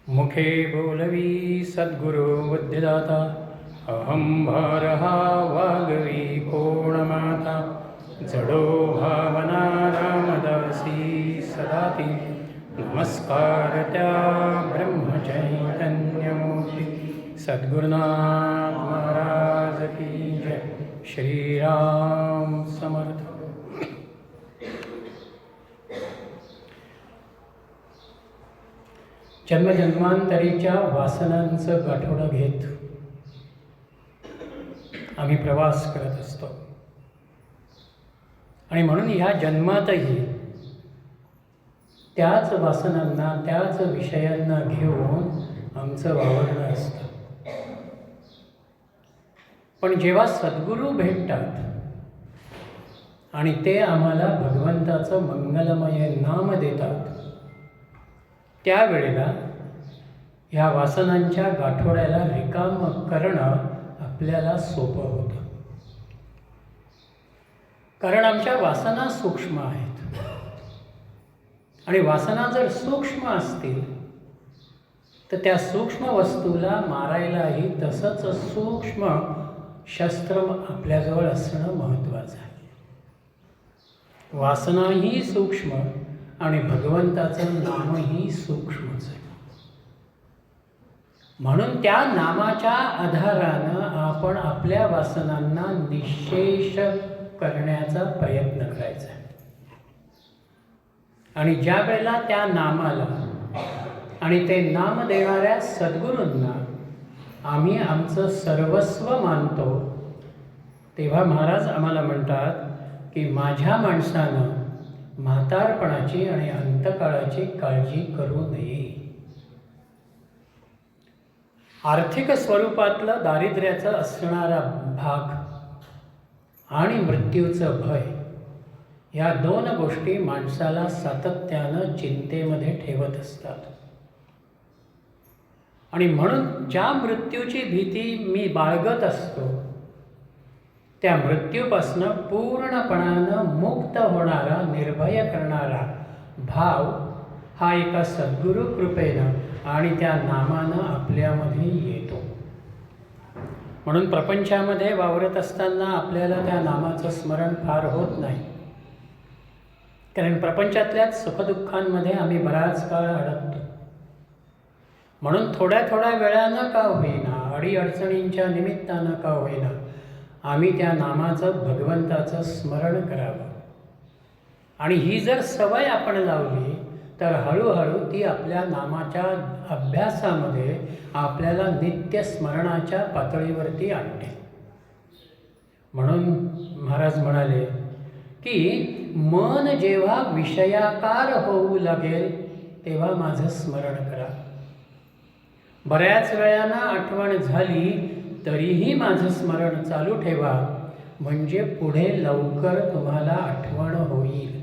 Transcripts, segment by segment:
मुखे बोलवी सद्गुरु बुद्धिदाता अहं भारहा वागवी कोणमाता जडो भावना रामदासी सदाती नमस्कार त्या ब्रह्मचैतन्यमूर्ती सद्गुरुनाथ महाराज की जय. श्रीराम समर्थ. जन्मजन्मांतरीच्या वासनांचं गाठोडं घेत आम्ही प्रवास करत असतो आणि म्हणून ह्या जन्मातही त्याच वासनांना त्याच विषयांना घेऊन आमचं वावरणं असतं. पण जेव्हा सद्गुरू भेटतात आणि ते आम्हाला भगवंताचं मंगलमय नाम देतात त्यावेळेला ह्या वासनांच्या गाठोड्याला रिकामं करणं आपल्याला सोपं होतं. कारण आमच्या वासना सूक्ष्म आहेत आणि वासना जर सूक्ष्म असतील तर त्या सूक्ष्म वस्तूला मारायलाही तसंच सूक्ष्म शस्त्र आपल्याजवळ असणं महत्त्वाचं आहे. वासनाही सूक्ष्म आणि भगवंताचं नामही सूक्ष्मच आहे. म्हणून त्या नामाच्या आधारानं आपण आपल्या वासनांना निःशेष करण्याचा प्रयत्न करायचा आहे. आणि ज्या वेळेला त्या नामाला आणि ते नाम देणाऱ्या सद्गुरूंना आम्ही आमचं सर्वस्व मानतो तेव्हा महाराज आम्हाला म्हणतात की माझ्या माणसानं म्हातारपणाची आणि अंतकाळाची काळजी करू नये. आर्थिक स्वरूपातलं दारिद्र्याचं असणारा भाग आणि मृत्यूचं भय या दोन गोष्टी माणसाला सातत्यानं चिंतेमध्ये ठेवत असतात. आणि म्हणून ज्या मृत्यूची भीती मी बाळगत असतो त्या मृत्यूपासनं पूर्णपणानं मुक्त होणारा निर्भय करणारा भाव हा एका सद्गुरू कृपेनं आणि त्या नामानं आपल्यामध्ये येतो. म्हणून प्रपंचामध्ये वावरत असताना आपल्याला त्या नामाचं स्मरण फार होत नाही. कारण प्रपंचातल्याच सुखदुःखांमध्ये आम्ही बराच काळ अडकतो. म्हणून थोड्या थोड्या वेळानं का होईना, अडीअडचणींच्या निमित्तानं का होईना, आम्ही त्या नामाचं, भगवंताचं स्मरण करावं. आणि ही जर सवय आपण लावली तर हळूहळू ती आपल्या नामाच्या अभ्यासामध्ये आपल्याला नित्य स्मरणाच्या पातळीवरती आणते. म्हणून महाराज म्हणाले की मन जेव्हा विषयाकार होऊ लागेल तेव्हा माझं स्मरण करा. बऱ्याच वेळानं आठवण झाली तरीही माझं स्मरण चालू ठेवा, म्हणजे पुढे लवकर तुम्हाला आठवण होईल.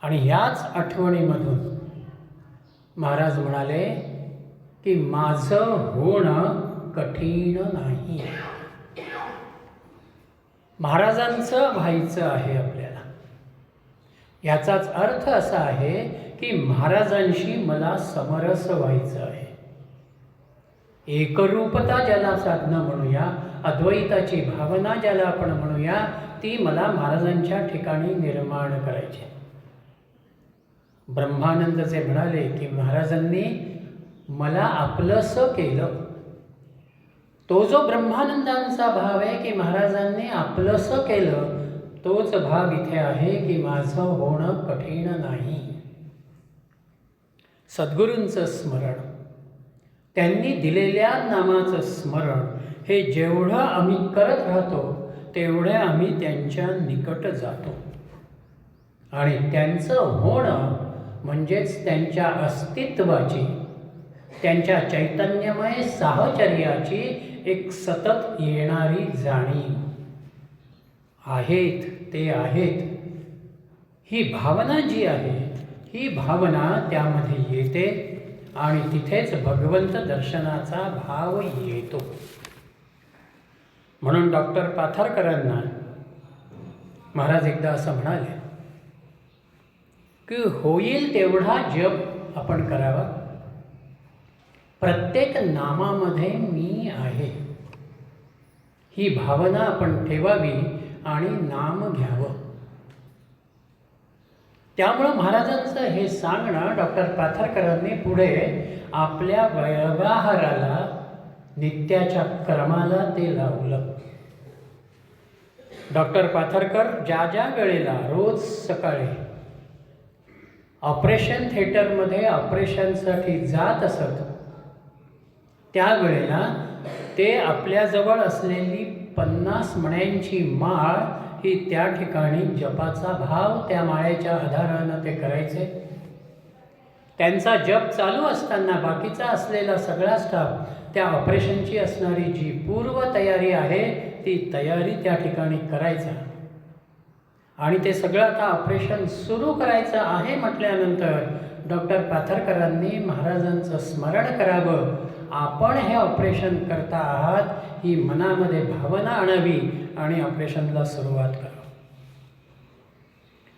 आणि ह्याच आठवणीमधून महाराज म्हणाले की माझं होणं कठीण नाही. महाराजांचं व्हायचं आहे आपल्याला. याचाच अर्थ असा आहे की महाराजांशी मला समरस व्हायचं आहे. एकरूपता ज्याला साधना म्हणूया, अद्वैताची भावना ज्याला आपण म्हणूया, ती मला महाराजांच्या ठिकाणी निर्माण करायची. ब्रह्मानंद जे म्हणाले की महाराजांनी मला आपलंसं केलं, तो जो ब्रह्मानंदांचा भाव आहे की महाराजांनी आपलंसं केलं, तोच भाव इथे आहे की माझं होणं कठीण नाही. सद्गुरूंचं स्मरण, त्यांनी दिलेल्या नामाचं स्मरण हे जेवढं आम्ही करत राहतो तेवढे आम्ही त्यांच्या निकट जातो. आणि त्यांचं होणं म्हणजेच त्यांच्या अस्तित्वाची, त्यांच्या चैतन्यमय साहचर्याची एक सतत येणारी जाणीव. आहेत ते आहेत, ही भावना जी आहे, ही भावना त्यामध्ये येते आणि तिथेच भगवंत दर्शनाचा भाव येतो. म्हणून डॉक्टर पाथरकरांना महाराज एकदा असं म्हणाले की होईल तेवढा जप आपण करावा. प्रत्येक नामामध्ये मी आहे, ही भावना आपण ठेवावी आणि नाम घ्यावं. त्यामुळं महाराजांचं हे सांगणं डॉक्टर पाथरकरांनी पुढे आपल्या व्यवहाराला, नित्याच्या क्रमाला ते लावलं. डॉक्टर पाथरकर ज्या ज्या वेळेला रोज सकाळी ऑपरेशन थिएटरमध्ये ऑपरेशनसाठी जात असत, त्यावेळेला ते आपल्याजवळ असलेली 50 मण्यांची माळ ही त्या ठिकाणी जपाचा भाव त्या माळेच्या आधारानं ते करायचे. त्यांचा जप चालू असताना बाकीचा असलेला सगळा स्टाफ त्या ऑपरेशनची असणारी जी पूर्व तयारी आहे ती तयारी त्या ठिकाणी करायचा. आणि ते सगळं आता ऑपरेशन सुरू करायचं आहे म्हटल्यानंतर डॉक्टर पाथरकरांनी महाराजांचं स्मरण करावं. आपण हे ऑपरेशन करता आहात ही मनामध्ये भावना आणावी आणि ऑपरेशनला सुरुवात करावी.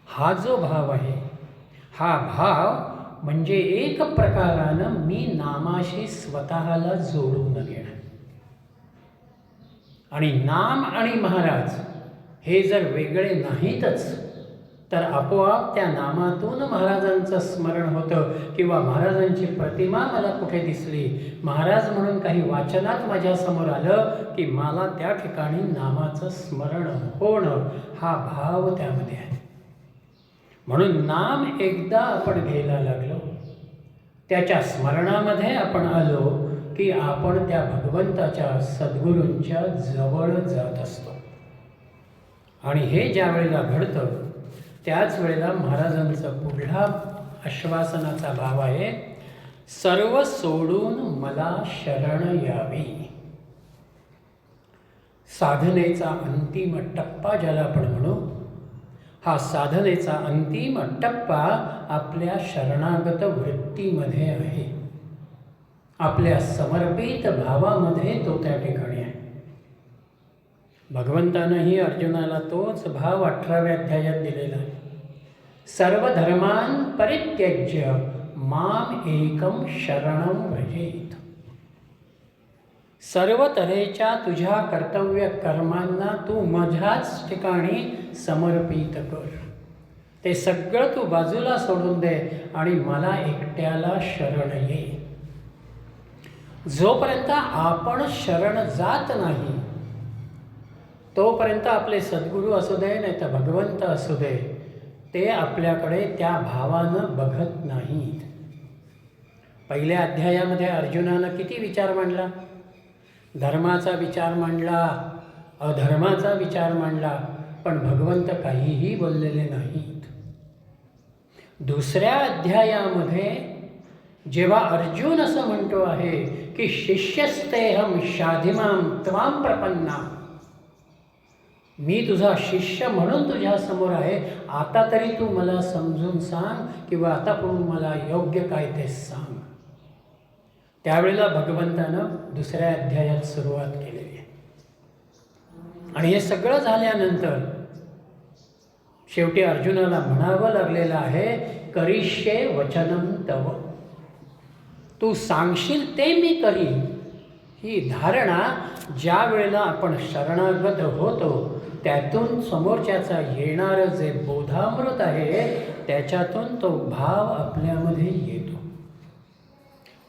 हा जो भाव आहे, हा भाव म्हणजे एक प्रकारानं मी नामाशी स्वतःला जोडून घेणं. आणि नाम आणि महाराज हे जर वेगळे नाहीतच तर आपोआप त्या नामातून महाराजांचं स्मरण होतं. किंवा महाराजांची प्रतिमा मला कुठे दिसली, महाराज म्हणून काही वाचनात माझ्यासमोर आलं की मला त्या ठिकाणी नामाचं स्मरण होणं, हा भाव त्यामध्ये आहे. म्हणून नाम एकदा आपण घ्यायला लागलो, त्याच्या स्मरणामध्ये आपण आलो की आपण त्या भगवंताच्या, सद्गुरूंच्या जवळ जात असतो. आणि हे ज्या वेळेला घडतं त्याच वेळेला महाराजांचा पुढला आश्वासनाचा भाव आहे, सर्व सोडून मला शरण यावी. साधनेचा अंतिम टप्पा ज्याला आपण म्हणू, हा साधनेचा अंतिम टप्पा आपल्या शरणागत वृत्तीमध्ये आहे, आपल्या समर्पित भावामध्ये तो त्या ठिकाणी आहे. भगवंतानंही अर्जुनाला तोच भाव 18व्या अध्यायात दिलेला आहे. सर्व धर्मान् परित्यज्य माम एकम शरणं व्रजेत. सर्व तऱ्हेच्या तुझ्या कर्तव्य कर्मांना तू माझ्याच ठिकाणी समर्पित कर. ते सगळं तू बाजूला सोडून दे आणि मला एकट्याला शरण ये. जोपर्यंत आपण शरण जात नाही तोपर्यंत आपले सद्गुरू असू दे नाही तर भगवंत असू दे, ते आपल्याकडे त्या भावानं बघत नाहीत. पहिल्या अध्यायामध्ये अर्जुनानं किती विचार मांडला? धर्माचा विचार मांडला, अधर्माचा विचार मांडला, पण भगवंत काहीही बोललेले नाहीत. दुसऱ्या अध्यायामध्ये जेव्हा अर्जुन असं म्हणतो आहे की शिष्यस्तेहम शाधिमाम त्वाम प्रपन्ना, मी तुझा शिष्य म्हणून तुझ्या समोर आहे, आता तरी तू मला समजून सांग किंवा आता पण मला योग्य काय ते सांग. त्यावेळेला भगवंतानं दुसऱ्या अध्यायात सुरुवात केलेली आहे. आणि हे सगळं झाल्यानंतर शेवटी अर्जुनाला म्हणावं लागलेलं आहे, करिष्ये वचनम तव, तू सांगशील ते मी करीन. ही धारणा ज्या वेळेला आपण शरणागत होतो त्यातून समोरच्याचा येणारं जे बोधामृत आहे त्याच्यातून तो भाव आपल्यामध्ये येतो.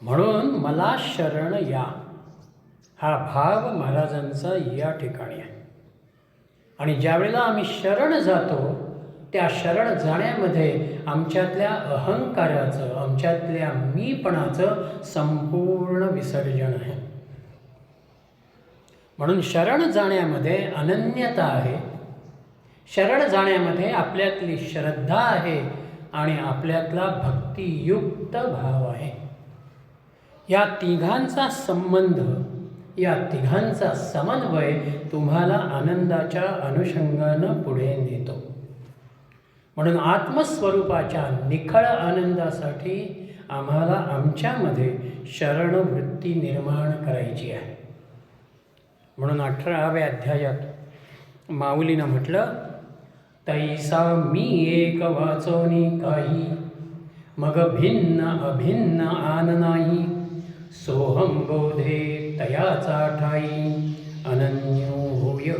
म्हणून मला शरण या, हा भाव महाराजांचा या ठिकाणी आहे. आणि ज्यावेळेला आम्ही शरण जातो त्या शरण जाण्यामध्ये आमच्यातल्या अहंकाराचं, आमच्यातल्या मीपणाचं संपूर्ण विसर्जन आहे. म्हणून शरण जाण्यामध्ये अनन्यता आहे, शरण जाण्यामध्ये आपल्यातली श्रद्धा आहे आणि आपल्यातला भक्तियुक्त भाव आहे. या तिघांचा संबंध, या तिघांचा समन्वय तुम्हाला आनंदाच्या अनुषंगानं पुढे नेतो. म्हणून आत्मस्वरूपाच्या निखळ आनंदासाठी आम्हाला आमच्यामध्ये शरणवृत्ती निर्माण करायची आहे. म्हणून 18व्या अध्यायात माऊलीनं म्हटलं, तैसा मी एक वाचोनी काही, मग भिन्न अभिन्न आन नाही, सोहम बोधे तयाचा ठाई, अनन्यो होय.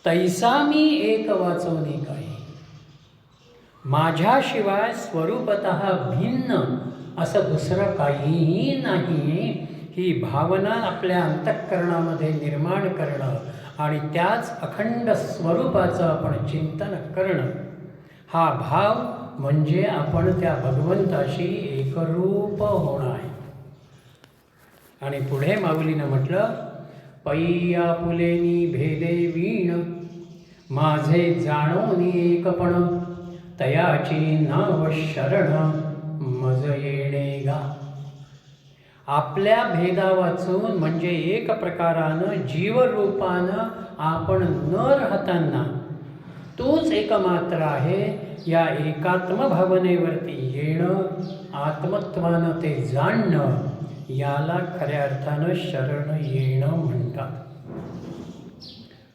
तैसा मी एक वाचोनी काही, माझ्याशिवाय स्वरूपतः भिन्न असं दुसरं काहीही नाही, ही भावना आपल्या अंतःकरणामध्ये निर्माण करणं आणि त्याच अखंड स्वरूपाचं आपण चिंतन करणं, हा भाव म्हणजे आपण त्या भगवंताशी एकरूप होणं आहे. आणि पुढे माऊलीनं म्हटलं, पैया पुलेनी भेदे वीण, माझे जाणोनी एकपण, तयाची नाव शरण मज येणे गा. आपल्या भेदा वाचून म्हणजे एक प्रकारानं जीवरूपानं आपण न राहताना तोच एकमात्र आहे, या एकात्म भावनेवरती येणं, आत्मत्वानं ते जाणणं, याला खऱ्या अर्थानं शरण येणं म्हणतात.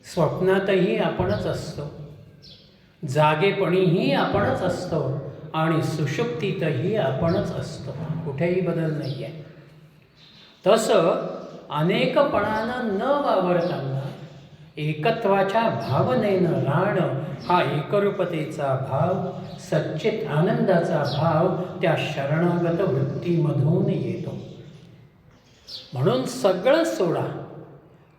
स्वप्नातही आपणच असतो, जागेपणीही आपणच असतो आणि सुषुप्तीतही आपणच असतो, कुठेही बदल नाही आहे. तसं अनेकपणानं न वावरताना एकत्वाच्या भावनेनं राहणं, हा एकरूपतेचा भाव, सच्चित आनंदाचा भाव त्या शरणागत वृत्तीमधून येतो. म्हणून सगळं सोडा,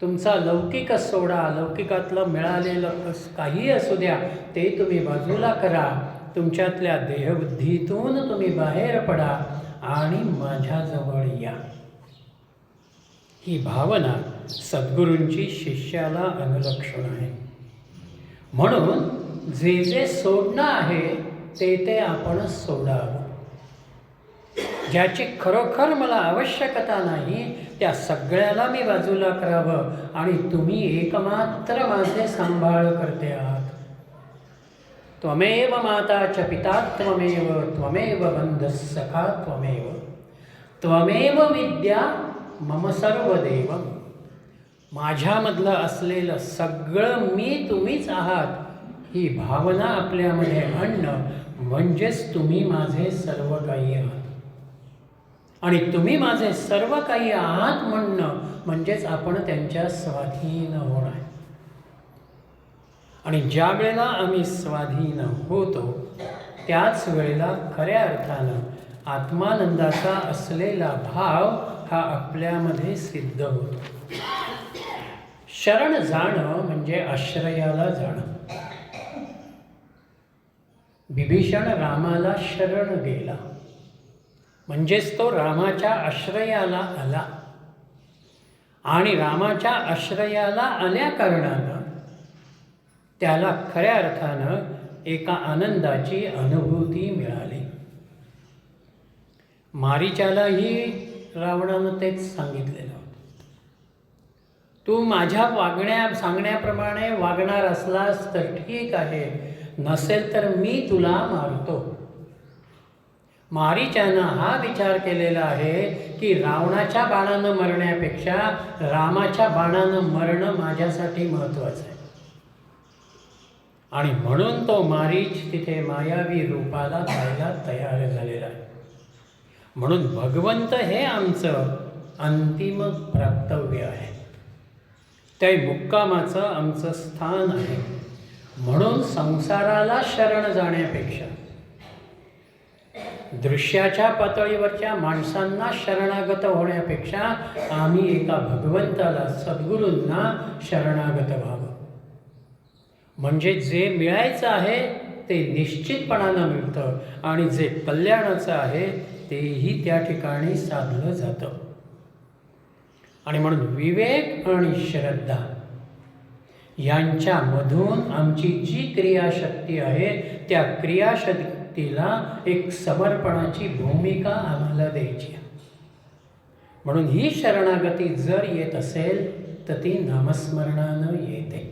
तुमचा लौकिक सोडा, लौकिकातलं मिळालेलं काही असू द्या ते तुम्ही बाजूला करा, तुमच्यातल्या देहबुद्धीतून तुम्ही बाहेर पडा आणि माझ्याजवळ या. ही भावना सद्गुरूंची शिष्याला अनुलक्षण आहे. म्हणून जे जे सोडणं आहे ते ते आपण सोडावं. ज्याची खरोखर मला आवश्यकता नाही त्या सगळ्याला मी बाजूला करावं आणि तुम्ही एकमात्र माझे सांभाळ करते आहात. त्वमेव माता च पिता त्वमेव, त्वमेव बंधुः सखा त्वमेव, त्वमेव विद्या मम सर्व देव. माझ्यामधलं असलेलं सगळं मी तुम्हीच आहात, ही भावना आपल्यामध्ये आणणं म्हणजेच तुम्ही माझे सर्व काही आहात. आणि तुम्ही माझे सर्व काही आहात म्हणणं म्हणजेच आपण त्यांच्या स्वाधीन होणं. आणि ज्या वेळेला आम्ही स्वाधीन होतो त्याच वेळेला खऱ्या अर्थानं आत्मानंदाचा असलेला भाव हा आपल्यामध्ये सिद्ध होतो. शरण जाणं म्हणजे आश्रयाला जाणं. विभीषण रामाला शरण गेला म्हणजेच तो रामाच्या आश्रयाला आला आणि रामाच्या आश्रयाला आल्या कारणानं त्याला खऱ्या अर्थानं एका आनंदाची अनुभूती मिळाली. मारीचालाही रावणानं तेच सांगितलेलं होतं. तू माझ्या सांगण्याप्रमाणे वागणार असलास तर ठीक आहे, नसेल तर मी तुला मारतो. मारीचानं हा विचार केलेला आहे की रावणाच्या बाणानं मरण्यापेक्षा रामाच्या बाणानं मरणं माझ्यासाठी महत्त्वाचं आहे. आणि म्हणून तो मारीच तिथे मायावी रूपाला जायला तयार झालेला आहे. म्हणून भगवंत हे आमचं अंतिम प्राप्तव्य आहे, ते मुक्कामाचं आमचं स्थान आहे. म्हणून संसाराला शरण जाण्यापेक्षा दृश्याच्या पातळीवरच्या माणसांना शरणागत होण्यापेक्षा आम्ही एका भगवंताला सद्गुरूंना शरणागत व्हावं. म्हणजे जे मिळायचं आहे ते निश्चितपणानं मिळतं आणि जे कल्याणाचं आहे तेही त्या ठिकाणी साधलं जातं. आणि म्हणून विवेक आणि श्रद्धा यांच्यामधून आमची जी क्रियाशक्ती आहे त्या क्रियाशक्तीला एक समर्पणाची भूमिका आम्हाला द्यायची आहे. म्हणून ही शरणागती जर येत असेल तर ती नामस्मरणानं येते.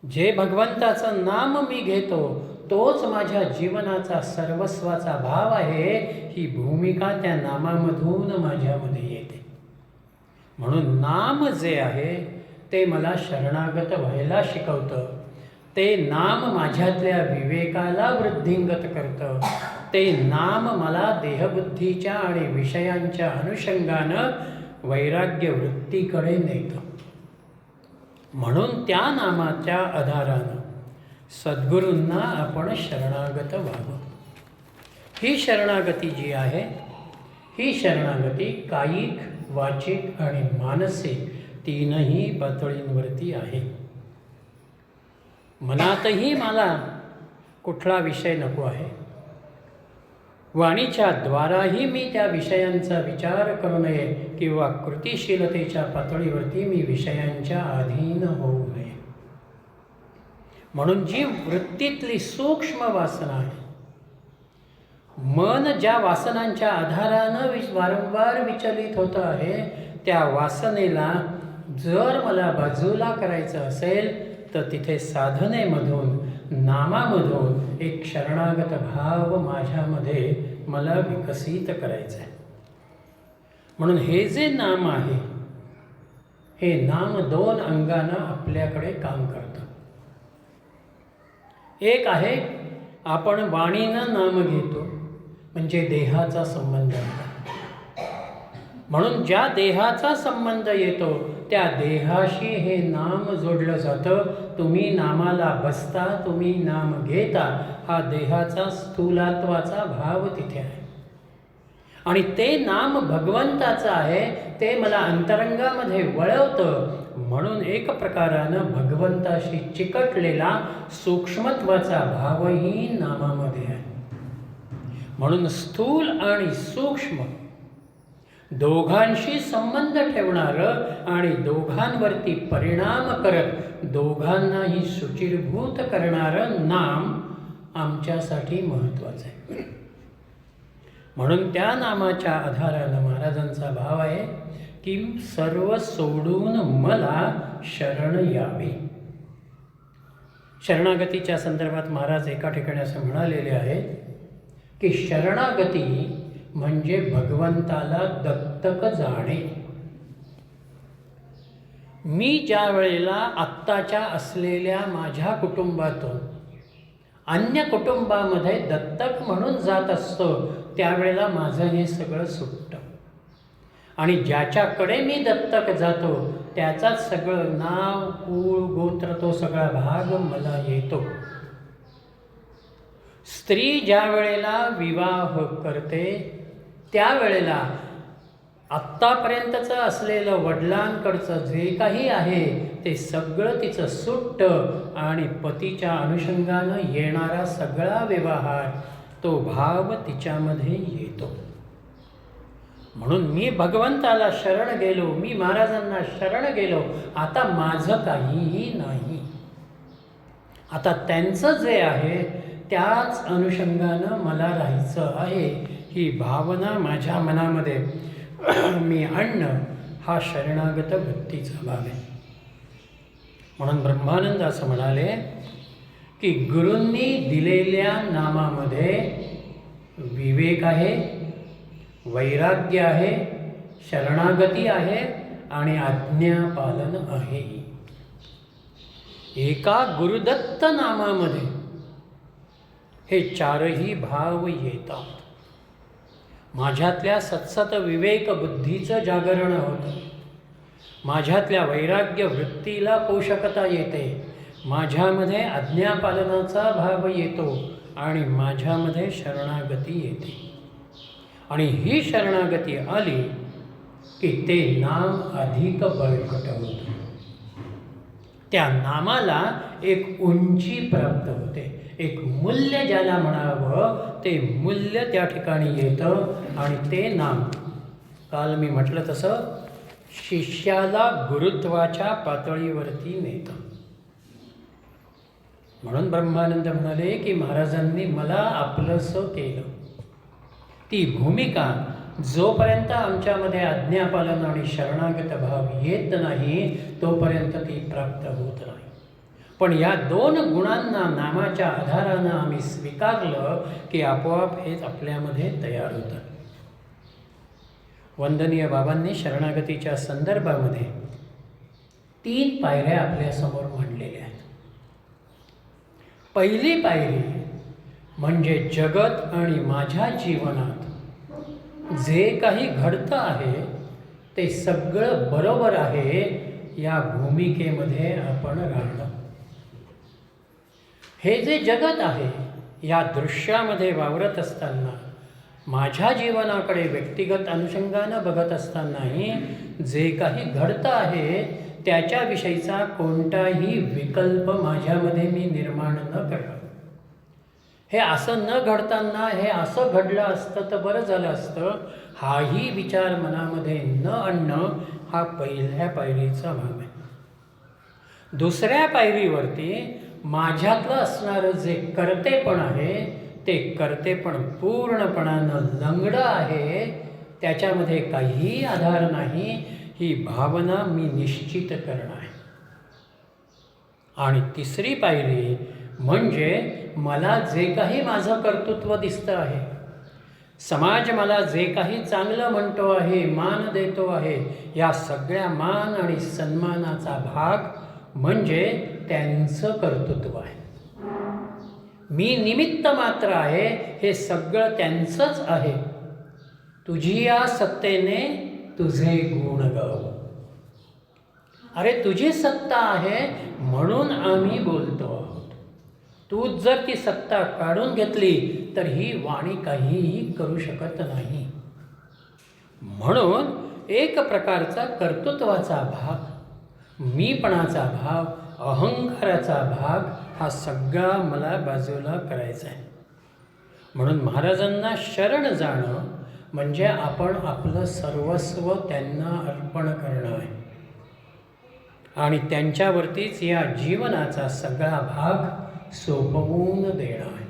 जे भगवंताचं नाम मी घेतो तोच माझ्या जीवनाचा सर्वस्वाचा भाव आहे, ही भूमिका त्या नामामधून माझ्यामध्ये येते. म्हणून नाम जे आहे ते मला शरणागत व्हायला शिकवतं. ते नाम माझ्यातल्या विवेकाला वृद्धिंगत करतं. ते नाम मला देहबुद्धीच्या आणि विषयांच्या अनुषंगानं वैराग्य वृत्तीकडे नेतं. म्हणून त्या नामाच्या आधारानं सद्गुरूंना आपण शरणागत व्हावं. ही शरणागती जी आहे ही शरणागती कायिक, वाचिक आणि मानसिक तीनही पातळींवरती आहे. मनातही मला कुठला विषय नको आहे, वाणीच्या द्वाराही मी त्या विषयांचा विचार करू नये किंवा कृतिशीलतेच्या पातळीवरती मी विषयांच्या अधीन होऊ नये. म्हणून जी वृत्तीतली सूक्ष्म वासना आहे, मन ज्या वासनांच्या आधारानं वारंवार विचलित होतं आहे, त्या वासनेला जर मला बाजूला करायचं असेल तर तिथे साधनेमधून, नामामधून एक शरणागत भाव माझ्यामध्ये मला विकसित करायचा आहे. म्हणून हे जे नाम आहे हे नाम दोन अंगानं आपल्याकडे काम करतं. एक आहे आपण वाणीनं नाम घेतो म्हणजे देहाचा संबंध आहे. म्हणून ज्या देहाचा संबंध येतो त्या देहाशी हे नाम जोडलं जातं. तुम्ही नामाला बसता, तुम्ही नाम घेता, हा देहाचा स्थूलात्वाचा भाव तिथे आहे. आणि ते नाम भगवंताचं आहे, ते मला अंतरंगामध्ये वळवतं. म्हणून एक प्रकारानं भगवंताशी चिकटलेला सूक्ष्मत्वाचा भावही नामामध्ये आहे. म्हणून स्थूल आणि सूक्ष्म दोघांशी संबंध ठेवणारं आणि दोघांवरती परिणाम करत दोघांनाही शुचिर्भूत करणारं नाम आमच्यासाठी महत्त्वाचं आहे. म्हणून त्या नामाच्या आधारानं महाराजांचा भाव आहे की सर्व सोडून मला शरण यावे. शरणागतीच्या संदर्भात महाराज एका ठिकाणी असं म्हणालेले आहे की शरणागती म्हणजे भगवंताला दत्तक जाणे. मी ज्या वेळेला आत्ताच्या असलेल्या माझ्या कुटुंबातून अन्य कुटुंबामध्ये दत्तक म्हणून जात असतो त्यावेळेला माझं हे सगळं सुटतं. आणि ज्याच्याकडे मी दत्तक जातो त्याचाच सगळं नाव कुळ गोत्र तो सगळा भाग मला येतो. स्त्री ज्या वेळेला विवाह करते त्यावेळेला आत्तापर्यंतचं असलेलं वडिलांकडचं जे काही आहे ते सगळं तिचं सुट्टं आणि पतीच्या अनुषंगानं येणारा सगळा व्यवहार तो भाव तिच्यामध्ये येतो. म्हणून मी भगवंताला शरण गेलो, मी महाराजांना शरण गेलो, आता माझं काहीही नाही. आता त्यांचं जे आहे त्याच अनुषंगानं मला राहायचं आहे, ही भावना माझ्या मनामध्ये मी आणणं हा शरणागत वृत्तीचा भाव आहे. म्हणून ब्रह्मानंद असं म्हणाले की गुरूंनी दिलेल्या नामामध्ये विवेक आहे, वैराग्य आहे, शरणागती आहे आणि आज्ञापालन आहे. एका गुरुदत्त नामामध्ये हे चारही भाव येतात. माझ्यातल्या सत्सत विवेक बुद्धीचं जागरण होतं, माझ्यातल्या वैराग्य वृत्तीला पोषकता येते, माझ्यामध्ये आज्ञापालनाचा भाव येतो आणि माझ्यामध्ये शरणागती येते. आणि ही शरणागती आली की ते नाम अधिक बळकट होतं. त्या नामाला एक उंची प्राप्त होते, एक मूल्य ज्याला म्हणावं ते मूल्य त्या ठिकाणी येतं. आणि ते नाम काल मी म्हटलं तसं शिष्याला गुरुत्वाच्या पातळीवरती नेतं. म्हणून ब्रह्मानंद म्हणाले की महाराजांनी मला आपलंसं केलं. ती भूमिका जोपर्यंत आमच्यामध्ये आज्ञापालन आणि शरणागत भाव येत नाही तोपर्यंत ती प्राप्त होत नाही. पण या दोन गुणांना नामाच्या आधारानं आम्ही स्वीकारलं की आपोआप हेच आपल्यामध्ये तयार होतं. वंदनीय बाबांनी शरणागतीच्या संदर्भामध्ये 3 पायऱ्या आपल्यासमोर मांडलेल्या आहेत. पहिली पायरी म्हणजे जगत आणि माझ्या जीवनात जे काही घडतं आहे ते सगळं बरोबर आहे या भूमिकेमध्ये आपण राहणं. हे जे जगत आहे या दृश्यामध्ये वावरत असताना, माझ्या जीवनाकडे व्यक्तिगत अनुषंगानं बघत असतानाही जे काही घडतं आहे त्याच्याविषयीचा कोणताही विकल्प माझ्यामध्ये मी निर्माण न करणं. हे असं न घडताना हे असं घडलं असतं तर बरं झालं असतं हाही विचार मनामध्ये न आणणं हा पहिल्या पायरीचा भाग आहे. दुसऱ्या पायरीवरती माझ्यातलं असणारं जे कर्तेपण आहे ते कर्तेपण पूर्णपणानं लंगडं आहे, त्याच्यामध्ये काहीही आधार नाही, ही भावना मी निश्चित करणं आहे. आणि तिसरी पायरी म्हणजे मला जे काही माझं कर्तृत्व दिसतं आहे, समाज मला जे काही चांगलं म्हणतो आहे, मान देतो आहे, या सगळ्या मान आणि सन्मानाचा भाग म्हणजे त्यांचं कर्तृत्व आहे. मी निमित्त मात्र आहे, हे सगळं त्यांचंच आहे. तुझी या सत्तेने तुझे गुण गाऊ. अरे तुझी सत्ता आहे म्हणून आम्ही बोलतो आहोत. तूच जर ती सत्ता काढून घेतली तर ही वाणी काहीही करू शकत नाही. म्हणून एक प्रकारचा कर्तृत्वाचा भाग, मीपणाचा भाव, अहंकाराचा भाग हा सगळा मला बाजूला करायचा आहे. म्हणून महाराजांना शरण जाणं म्हणजे आपण आपलं सर्वस्व त्यांना अर्पण करणं आहे आणि त्यांच्यावरतीच या जीवनाचा सगळा भाग सोपवून देणं आहे.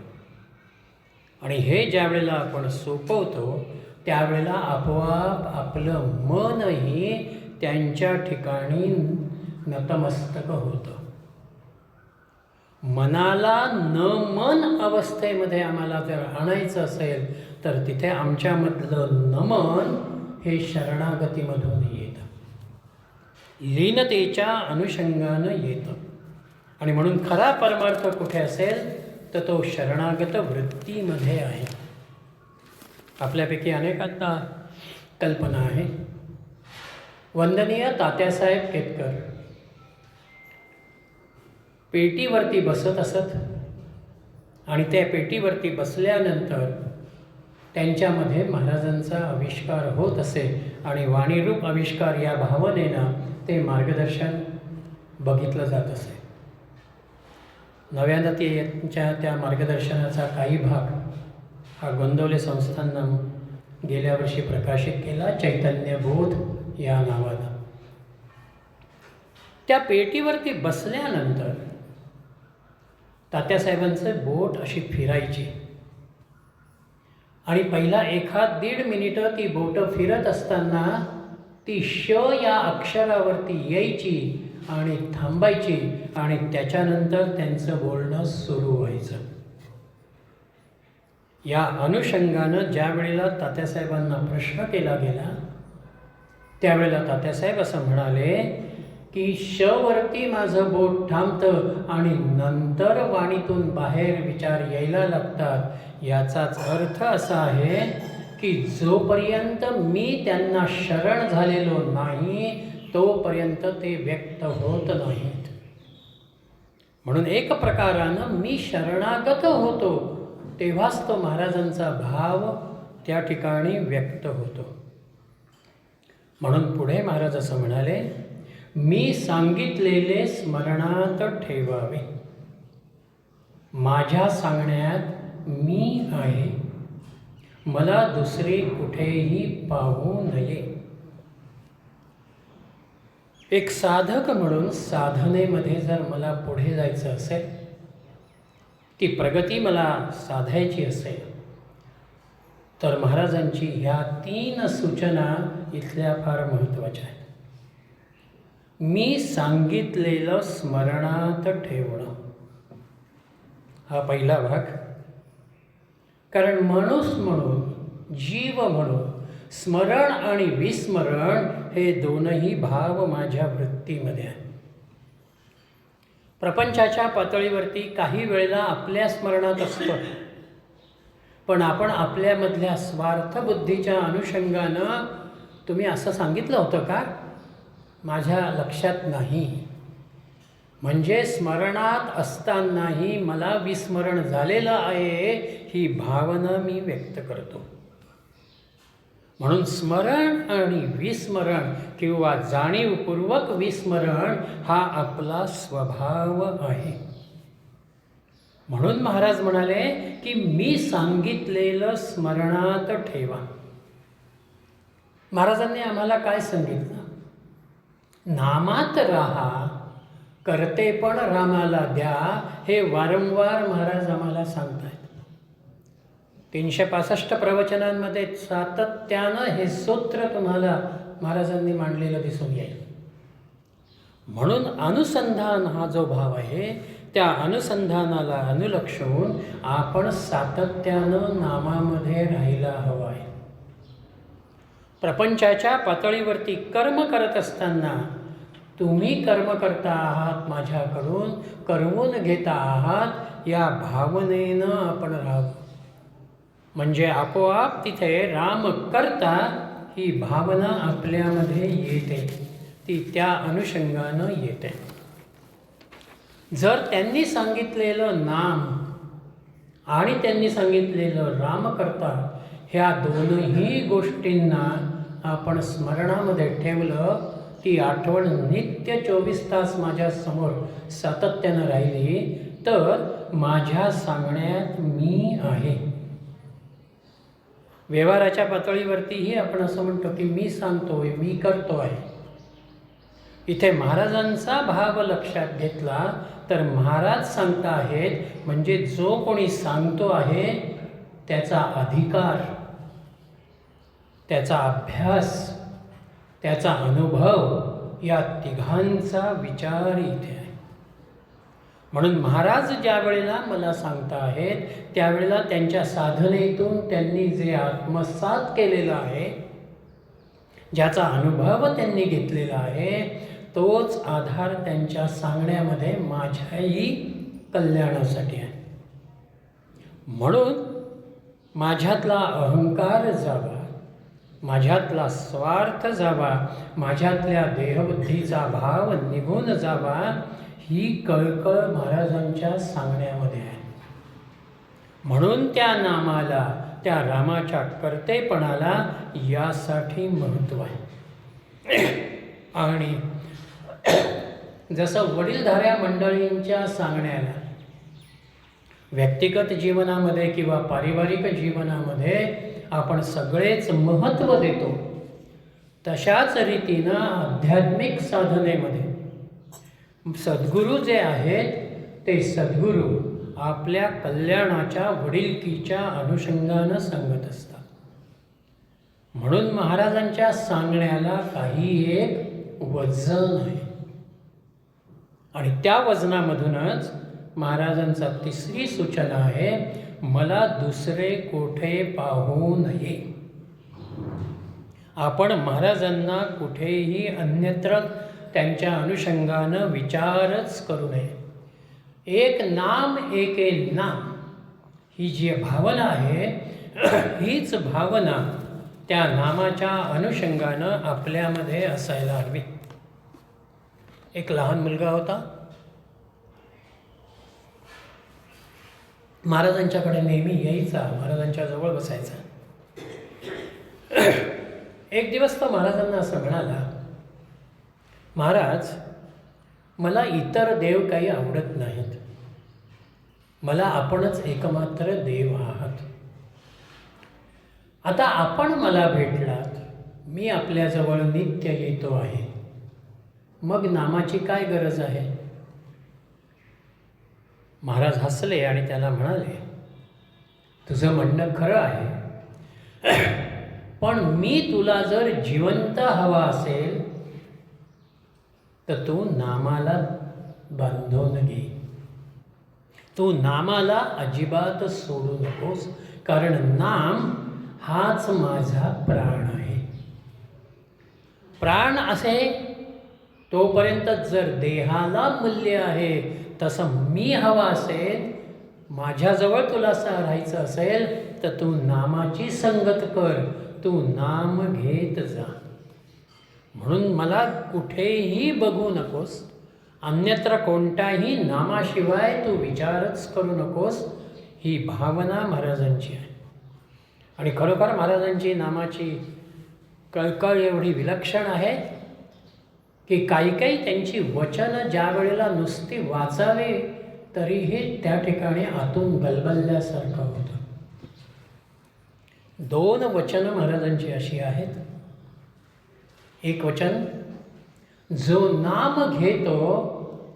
आणि हे ज्या वेळेला आपण सोपवतो त्यावेळेला आपोआप आपलं मनही त्यांच्या ठिकाणी नतमस्तक होतं. मनाला न मन अवस्थेमध्ये आम्हाला जर आणायचं असेल तर तिथे आमच्यामधलं नमन हे शरणागतीमधून येतं, लीनतेच्या अनुषंगानं येतं. आणि म्हणून खरा परमार्थ कुठे असेल तर तो शरणागत वृत्तीमध्ये आहे. आपल्यापैकी अनेकांना कल्पना आहे वंदनीय तात्यासाहेब केतकर पेटीवरती बसत असत आणि त्या पेटीवरती बसल्यानंतर त्यांच्यामध्ये महाराजांचा आविष्कार होत असे आणि वाणीरूप आविष्कार या भावनेनं ते मार्गदर्शन बघितलं जात असे. नव्यानं त्यांच्या त्या मार्गदर्शनाचा काही भाग हा गोंदवले संस्थानं गेल्या वर्षी प्रकाशित केला, चैतन्यबोध या नावानं. त्या पेटीवरती बसल्यानंतर तात्यासाहेबांचं बोट अशी फिरायची आणि पहिला 1-1.5 मिनिटं ती बोटं फिरत असताना ती श या अक्षरावरती यायची आणि थांबायची आणि त्याच्यानंतर त्यांचं बोलणं सुरू व्हायचं. या अनुषंगानं ज्या वेळेला तात्यासाहेबांना प्रश्न केला गेला त्यावेळेला तात्यासाहेब असं म्हणाले की शवरती माझं बोट थांबतं आणि नंतर वाणीतून बाहेर विचार यायला लागतात. याचाच अर्थ असा आहे की जोपर्यंत मी त्यांना शरण झालेलो नाही तोपर्यंत ते व्यक्त होत नाहीत. म्हणून एक प्रकारानं मी शरणागत होतो तेव्हाच तो महाराजांचा भाव त्या ठिकाणी व्यक्त होतो. म्हणून पुढे महाराज असं म्हणाले, मी सांगितलेले स्मरणात ठेवावे. माझ्या सांगण्यात मी आहे, मला दुसरे कुठेही पाहू नये. एक साधक म्हणून साधनेमध्ये जर मला पुढे जायचं असेल, ती प्रगती मला साधायची असेल, तर महाराजांची ह्या 3 सूचना इथल्या फार महत्त्वाच्या आहेत. मी सांगितलेलं स्मरणात ठेवणं हा पहिला भाग. कारण माणूस म्हणून, जीव म्हणून स्मरण आणि विस्मरण हे दोनही भाव माझ्या वृत्तीमध्ये आहेत. प्रपंचाच्या पातळीवरती काही वेळेला आपल्या स्मरणात असतं, पण आपण आपल्यामधल्या स्वार्थबुद्धीच्या अनुषंगानं तुम्ही असं सांगितलं होतं का, माझ्या लक्षात नाही. म्हणजे स्मरणात असतानाही मला विस्मरण झालेलं आहे ही भावना मी व्यक्त करतो. म्हणून स्मरण आणि विस्मरण किंवा जाणीवपूर्वक विस्मरण हा आपला स्वभाव आहे. म्हणून महाराज म्हणाले की मी सांगितलेलं स्मरणात ठेवा. महाराजांनी आम्हाला काय सांगितलं? नामात राहा, करते पण रामाला द्या. हे वारंवार महाराज आम्हाला सांगतायत. 365 प्रवचनांमध्ये सातत्यानं हे सूत्र तुम्हाला महाराजांनी मांडलेलं दिसून येईल. म्हणून अनुसंधान हा जो भाव आहे त्या अनुसंधानाला अनुलक्षून आपण सातत्यानं नामामध्ये राहायला हवं आहे. प्रपंचाच्या पातळीवरती कर्म करत असताना तुम्ही कर्म करता आहात, माझ्याकडून करवून घेता आहात, या भावनेनं आपण राहावं. म्हणजे आपोआप तिथे राम करता ही भावना आपल्यामध्ये येते, ती त्या अनुषंगानं येते. जर त्यांनी सांगितलेलं नाम आणि त्यांनी सांगितलेलं राम करता ह्या दोनही गोष्टींना आपण स्मरणामध्ये ठेवलं, ती आठवण नित्य 24 तास माझ्यासमोर सातत्यानं राहिली, तर माझ्या सांगण्यात मी आहे. व्यवहाराच्या पातळीवरतीही आपण असं म्हणतो की मी सांगतोय, मी करतो आहे. इथे महाराजांचा भाव लक्षात घेतला तर महाराज सांगता आहेत, म्हणजे जो कोणी सांगतो आहे त्याचा अधिकार, त्याचा अभ्यास, त्याचा अनुभव या तिघांचा विचार इथे आहे. म्हणून महाराज ज्या वेळेला मला सांगता आहेत त्यावेळेला त्यांच्या साधनेतून त्यांनी जे आत्मसात केलेलं आहे, ज्याचा अनुभव त्यांनी घेतलेला आहे, तोच आधार त्यांच्या सांगण्यामध्ये माझ्याही कल्याणासाठी आहे. म्हणून माझ्यातला अहंकार जावा, माझ्यातला स्वार्थ जावा, माझ्यातल्या देहबुद्धीचा भाव निघून जावा, ही कळकळ महाराजांच्या सांगण्यामध्ये आहे. म्हणून त्या नामाला, त्या रामाच्या कर्तेपणाला यासाठी महत्त्व आहे. आणि जसं वडीलधाऱ्या मंडळींच्या सांगण्याला व्यक्तिगत जीवनामध्ये किंवा पारिवारिक जीवनामध्ये आपण सगळेच महत्त्व देतो, तशाच रीतीनं आध्यात्मिक साधनेमध्ये सद्गुरू जे आहेत ते सद्गुरू आपल्या कल्याणाच्या वडिलकीच्या अनुषंगानं सांगत असतात. म्हणून महाराजांच्या सांगण्याला काही एक वजन आहे. आणि त्या वजनामधूनच महाराजांचा तिसरी सूचना आहे, मला दुसरे कोठे पाहू नये. आपण महाराजांना कुठेही अन्यत्र त्यांच्या अनुषंगानं विचारच करू नये. एक नाम एके नाम ही जी भावना आहे, हीच भावना त्या नामाच्या अनुषंगानं आपल्यामध्ये असायला हवी. एक लहान मुलगा होता, महाराजांच्याकडे नेहमी यायचा, महाराजांच्या जवळ बसायचा. एक दिवस तो महाराजांना असं म्हणाला, महाराज, मला इतर देव काही आवडत नाहीत, मला आपणच एकमात्र देव आहात. आता आपण मला भेटलात, मी आपल्याजवळ नित्य येतो आहे, मग नामाची काय गरज आहे? महाराज हसले आणि त्याला म्हणाले, तुझं म्हणणं खरं आहे, पण मी तुला जर जिवंत हवा असेल तर तू नामाला बांधून घे. तू नामाला अजिबात सोडू नकोस, कारण नाम हाच माझा प्राण आहे. प्राण असे तोपर्यंत जर देहाला मूल्य आहे, तसं मी हवा असेल, माझ्याजवळ तुला राहायचं असेल तर तू नामाची संगत कर, तू नाम घेत जा. म्हणून मला कुठेही बघू नकोस, अन्यत्र कोणत्याही नामाशिवाय तू विचारच करू नकोस, ही भावना महाराजांची आहे. आणि खरोखर महाराजांची नामाची कळकळ एवढी विलक्षण आहे की काही त्यांची वचनं ज्या वेळेला नुसती वाचावे तरीही त्या ठिकाणी आतून गलबलल्यासारखं होतं. 2 वचनं महाराजांची अशी आहेत. एक वचन, जो नाम घेतो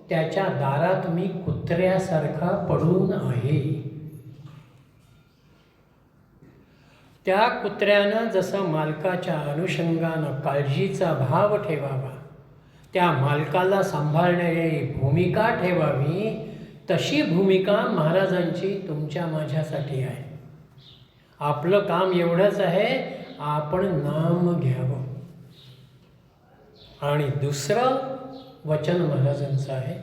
त्याच्या दारात मी कुत्र्यासारखा पडून आहे. त्या कुत्र्यानं जसं मालकाच्या अनुषंगानं काळजीचा भाव ठेवावा, त्या मालकाला सांभाळणारी भूमिका ठेवावी, तशी भूमिका महाराजांची तुमच्या माझ्यासाठी आहे. आपलं काम एवढंच आहे, आपण नाम घ्यावं. आणि दुसरं वचन महाराजांचं आहे,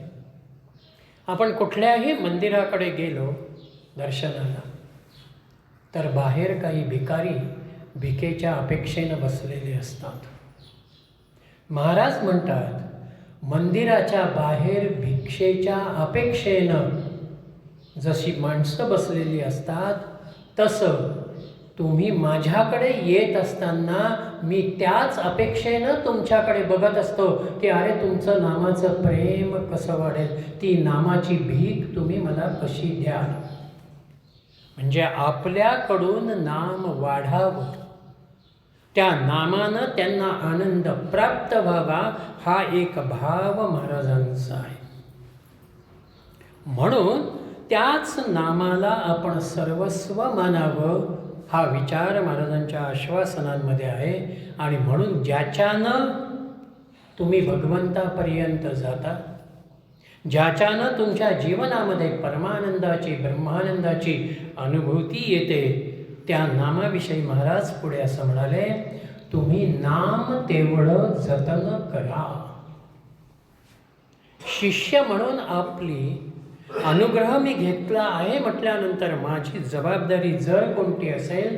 आपण कुठल्याही मंदिराकडे गेलो दर्शनाला तर बाहेर काही भिकारी भिकेच्या अपेक्षेनं बसलेले असतात. महाराज म्हणतात, मंदिराच्या बाहेर भिक्षेच्या अपेक्षेनं जशी माणसं बसलेली असतात, तसं तुम्ही माझ्याकडे येत असताना मी त्याच अपेक्षेनं तुमच्याकडे बघत असतो की अरे तुमचं नामाचं प्रेम कसं वाढेल, ती नामाची भीक तुम्ही मला कशी द्याल. म्हणजे आपल्याकडून नाम वाढावं, त्या नामानं त्यांना आनंद प्राप्त व्हावा, हा एक भाव महाराजांचा आहे. म्हणून त्याच नामाला आपण सर्वस्व मानावं, हा विचार महाराजांच्या आश्वासनांमध्ये आहे. आणि म्हणून ज्याच्यानं तुम्ही भगवंतापर्यंत जाता, ज्याच्यानं तुमच्या जीवनामध्ये परमानंदाची, ब्रह्मानंदाची अनुभूती येते, त्या नामाविषयी महाराज पुढे असं म्हणाले, तुम्ही नाम तेवढं जतन करा. शिष्य म्हणून आपली अनुग्रह मी घेतला आहे म्हटल्यानंतर माझी जबाबदारी जर कोणती असेल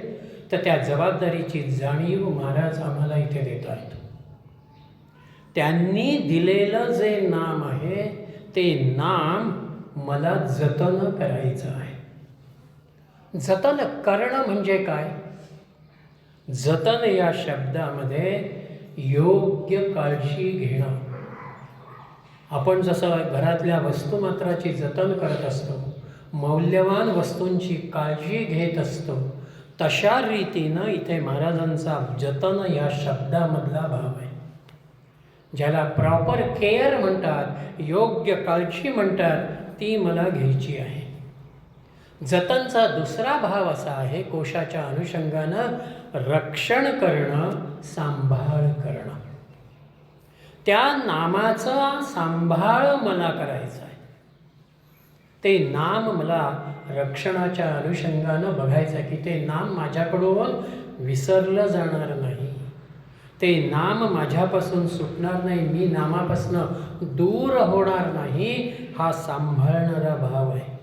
तर त्या जबाबदारीची जाणीव महाराज आम्हाला इथे देत आहेत. त्यांनी दिलेलं जे नाम आहे ते नाम मला जतन करायचं आहे. जतन करणं म्हणजे काय? जतन या शब्दामध्ये योग्य काळजी घेणं. आपण जसं घरातल्या वस्तुमात्राची जतन करत असतो, मौल्यवान वस्तूंची काळजी घेत असतो, तशा रीतीनं इथे महाराजांचा जतन या शब्दामधला भाव आहे. ज्याला प्रॉपर केअर म्हणतात, योग्य काळजी म्हणतात, ती मला घ्यायची आहे. जतनचा दुसरा भाव असा आहे, कोशाच्या अनुषंगानं रक्षण करणं, सांभाळ करणं. त्या नामाचा सांभाळ मला करायचा आहे. ते नाम मला रक्षणाच्या अनुषंगानं बघायचं आहे की ते नाम माझ्याकडून विसरलं जाणार नाही, ते नाम माझ्यापासून सुटणार नाही, मी नामापासून दूर होणार नाही, हा सांभाळणारा भाव आहे.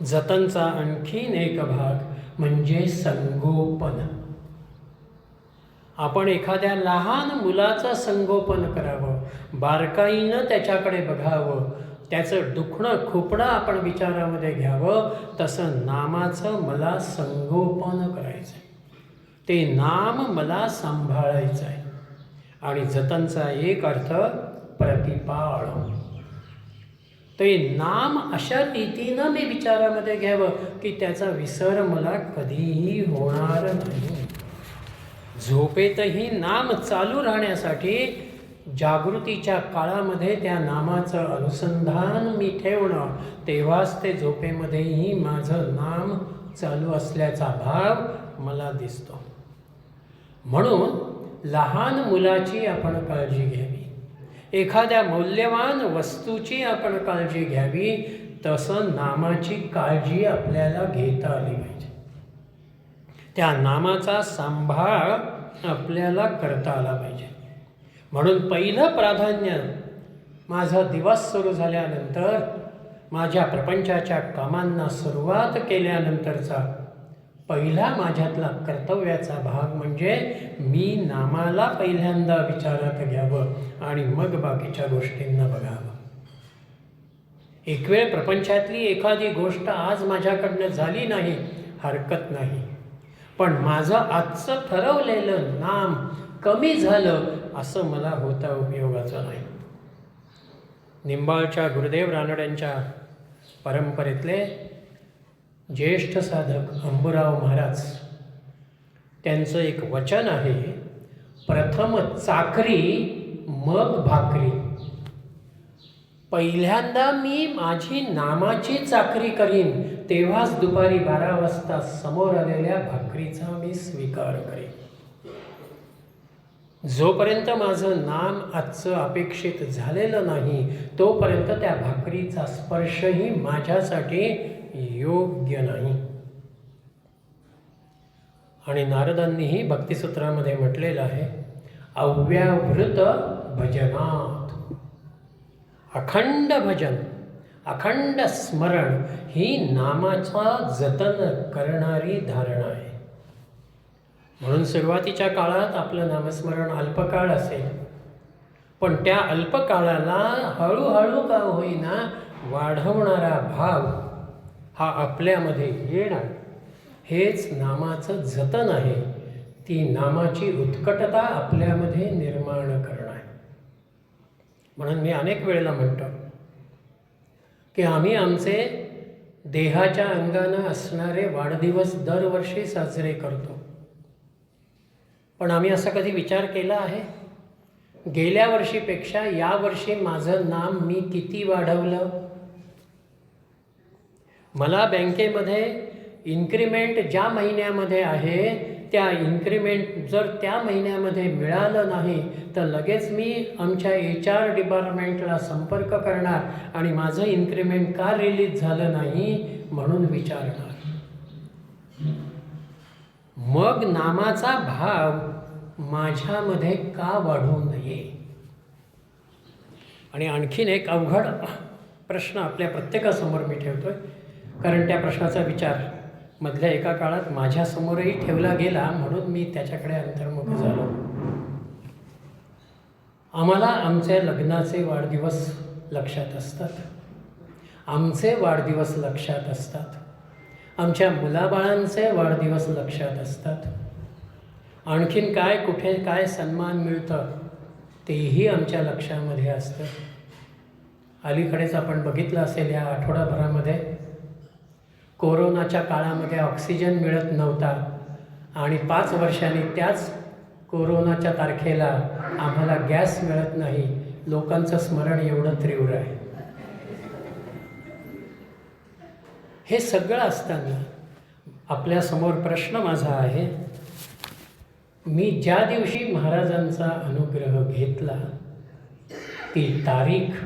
जतनचा आणखीन एक भाग म्हणजे संगोपन. आपण एखाद्या लहान मुलाचं संगोपन करावं, बारकाईनं त्याच्याकडे बघावं, त्याचं दुखणं खुपणं आपण विचारामध्ये घ्यावं. तसं नामाचं मला संगोपन करायचं आहे, ते नाम मला सांभाळायचं आहे. आणि जतनचा एक अर्थ प्रतिपाळ. ते नाम अशा रीतीनं मी विचारामध्ये घ्यावं की त्याचा विसर मला कधीही होणार नाही. झोपेतही नाम चालू राहण्यासाठी जागृतीच्या काळामध्ये त्या नामाचं अनुसंधान मी ठेवणं, तेव्हाच ते झोपेमध्येही माझं नाम चालू असल्याचा भाव मला दिसतो. म्हणून लहान मुलाची आपण काळजी घ्यावी, एखाद्या मौल्यवान वस्तूची आपण काळजी घ्यावी, तसं नामाची काळजी आपल्याला घेता आली पाहिजे. त्या नामाचा सांभाळ आपल्याला करता आला पाहिजे. म्हणून पहिलं प्राधान्य माझा दिवस सुरू झाल्यानंतर, माझ्या प्रपंचाच्या कामांना सुरुवात केल्यानंतरचा पहिला माझ्यातला कर्तव्याचा भाग म्हणजे मी नामाला पहिल्यांदा विचारात घ्यावं आणि मग बाकीच्या गोष्टींना बघावं. एक वेळ प्रपंचातली एखादी गोष्ट आज माझ्याकडनं झाली नाही, हरकत नाही, पण माझं आजचं ठरवलेलं नाम कमी झालं असं मला होता उपयोगाचं नाही. निंबाळच्या गुरुदेव रानड्यांच्या परंपरेतले ज्येष्ठ साधक अंबुराव महाराज, त्यांचं एक वचन आहे, प्रथम चाकरी मग भाकरी. पहिल्यांदा मी माझी नामाची चाकरी करीन, तेव्हाच दुपारी 12 वाजता समोर आलेल्या भाकरीचा मी स्वीकार करीन. जोपर्यंत माझं नाम आजचं अपेक्षित झालेलं नाही, तोपर्यंत त्या भाकरीचा स्पर्शही माझ्यासाठी योग्य नाही. आणि नारदांनीही भक्तिसूत्रामध्ये म्हटलेलं आहे, अव्यावृत भजनात. अखंड भजन, अखंड स्मरण ही नामाचा जतन करणारी धारणा आहे. म्हणून सुरुवातीच्या काळात आपलं नामस्मरण अल्पकाळ असेल, पण त्या अल्पकाळाला हळूहळू का होईना वाढवणारा भाव हा आपल्यामध्ये येणं, हेच नामाचं जतन आहे. ती नामाची उत्कटता आपल्यामध्ये निर्माण करणं आहे. म्हणून मी अनेक वेळेला म्हणतो की आम्ही आमचे देहाच्या अंगानं असणारे वाढदिवस दरवर्षी साजरे करतो, पण आम्ही असा कधी विचार केला आहे, गेल्या वर्षीपेक्षा यावर्षी माझं नाम मी किती वाढवलं? मला बँकेमध्ये इन्क्रिमेंट ज्या महिन्यामध्ये आहे, त्या इन्क्रिमेंट जर त्या महिन्यामध्ये मिळालं नाही तर लगेच मी आमच्या HR डिपार्टमेंटला संपर्क करणार आणि माझं इन्क्रिमेंट का रिलीज झालं नाही म्हणून विचारणार. मग नामाचा भाव माझ्यामध्ये का वाढू नये? आणि आणखीन एक अवघड प्रश्न आपल्या प्रत्येकासमोर मी ठेवतोय, कारण त्या प्रश्नाचा विचार मधल्या एका काळात माझ्यासमोरही ठेवला गेला, म्हणून मी त्याच्याकडे अंतर्मुख झालो. आम्हाला आमचे लग्नाचे वाढदिवस लक्षात असतात, आमचे वाढदिवस लक्षात असतात, आमच्या मुलाबाळांचे वाढदिवस लक्षात असतात. आणखीन काय, कुठे काय सन्मान मिळतं तेही आमच्या लक्षामध्ये असतं. अलीकडेच आपण बघितलं असेल, या आठवडाभरामध्ये कोरोनाच्या काळामध्ये ऑक्सिजन मिळत नव्हता आणि 5 वर्षांनी त्याच कोरोनाच्या तारखेला आम्हाला गॅस मिळत नाही. लोकांचं स्मरण एवढं तीव्र आहे. हे सगळं असताना आपल्यासमोर प्रश्न माझा आहे, मी ज्या दिवशी महाराजांचा अनुग्रह घेतला ती तारीख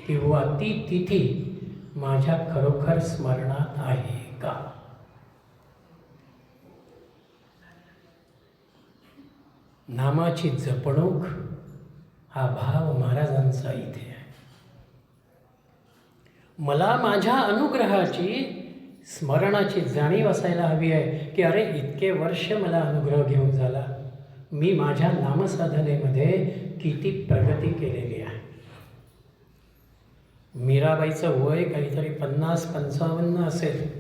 किंवा ती तिथी माझ्या खरोखर स्मरणात आहे का? नामाची जपणूक हा भाव महाराजांचा इथे आहे. मला माझ्या अनुग्रहाची, स्मरणाची जाणीव असायला हवी आहे की अरे इतके वर्ष मला अनुग्रह घेऊन झाला, मी माझ्या नामसाधनेमध्ये किती प्रगती केलेली आहे. मीराबाईचं वय काहीतरी 50-55 असेल.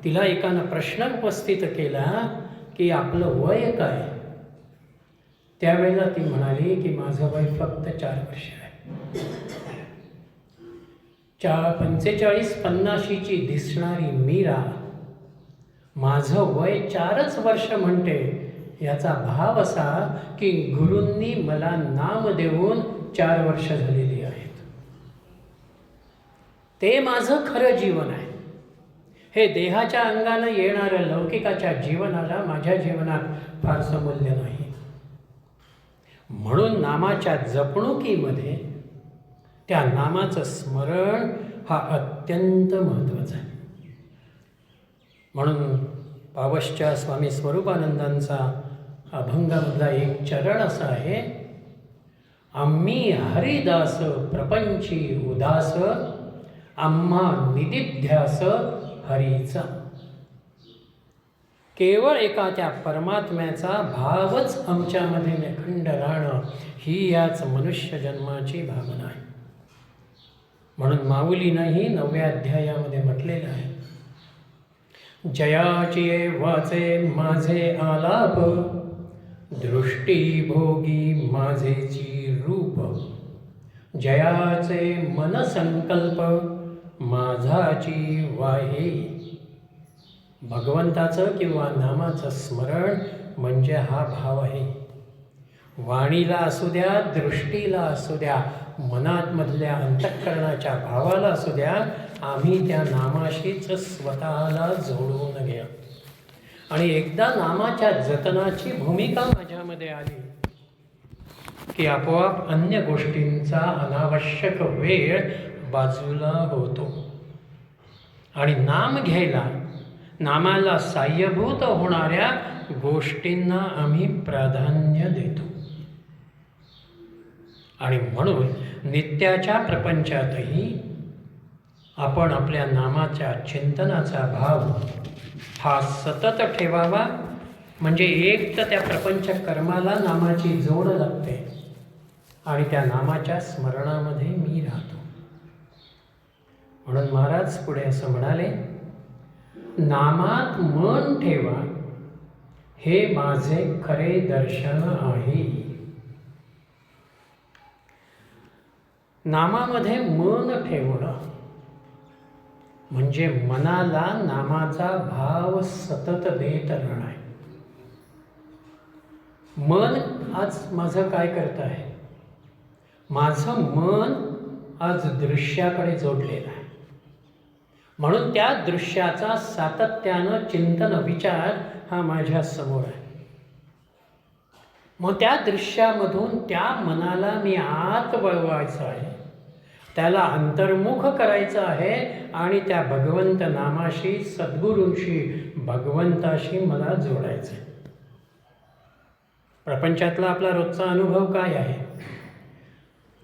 तिला एकानं प्रश्न उपस्थित केला की आपलं वय काय? त्यावेळेला ती म्हणाली की माझं वय फक्त 4 वर्ष आहे. 45-50ची दिसणारी मीरा माझं वय 4च वर्ष म्हणते. याचा भाव असा की गुरूंनी मला नाम देऊन 4 वर्ष झालेली आहेत. ते माझं खरं जीवन आहे. हे देहाच्या अंगानं येणारं लौकिकाच्या जीवनाला माझ्या जीवनात फारसं मूल्य नाही. म्हणून नामाच्या जपणुकीमध्ये त्या नामाचं स्मरण हा अत्यंत महत्त्वाचा आहे. म्हणून पावसच्या स्वामी स्वरूपानंदांचा अभंगामधला एक चरण असा आहे, आम्ही हरिदास प्रपंची उदास, आम्हा निदिध्यास हरीचा. केवळ एका त्या परमात्म्याचा भावच आमच्यामध्ये निखंड राहणं ही याच मनुष्य जन्माची भावना आहे. म्हणून माऊलीनंही 9व्या अध्यायामध्ये म्हटलेलं आहे, जयाची वाचे माझे आलाप, दृष्टी भोगी माझेची रूप, जयाचे मन संकल्प माझाची वाहे. भगवंताचं किंवा नामाचं स्मरण म्हणजे हा भाव आहे. वाणीला असू द्या, दृष्टीला असू द्या, मनात मधल्या अंतःकरणाच्या भावाला असू द्या, आम्ही त्या नामाशीच स्वतःला जोडून घ्या. आणि एकदा नामाच्या जतनाची भूमिका माझ्यामध्ये आली की आपोआप अन्य गोष्टींचा अनावश्यक वेळ बाजूला होतो आणि नाम घ्यायला, नामाला साह्यभूत होणाऱ्या गोष्टींना आम्ही प्राधान्य देतो. आणि म्हणून नित्याच्या प्रपंचातही आपण आपल्या नामाच्या चिंतनाचा भाव हा सतत ठेवावा. म्हणजे एक तर त्या प्रपंच कर्माला नामाची जोड लागते आणि त्या नामाच्या स्मरणामध्ये मी राहतो. म्हणून महाराज पुढे असं म्हणाले, नामात मन ठेवा हे माझे खरे दर्शन आहे. नामामध्ये मन ठेवणं म्हणजे मनाला नामाचा भाव सतत देत राहणं आहे. मन आज माझं काय करत आहे? माझं मन आज दृश्याकडे जोडलेलं आहे. म्हणून त्या दृश्याचा सातत्यानं चिंतन, विचार हा माझ्या समोर आहे. मग त्या दृश्यामधून त्या मनाला मी आत वळवायचं आहे, त्याला अंतर्मुख करायचं आहे आणि त्या भगवंत नामाशी, सद्गुरूंशी, भगवंताशी मला जोडायचं आहे. प्रपंचातला आपला रोजचा अनुभव काय आहे?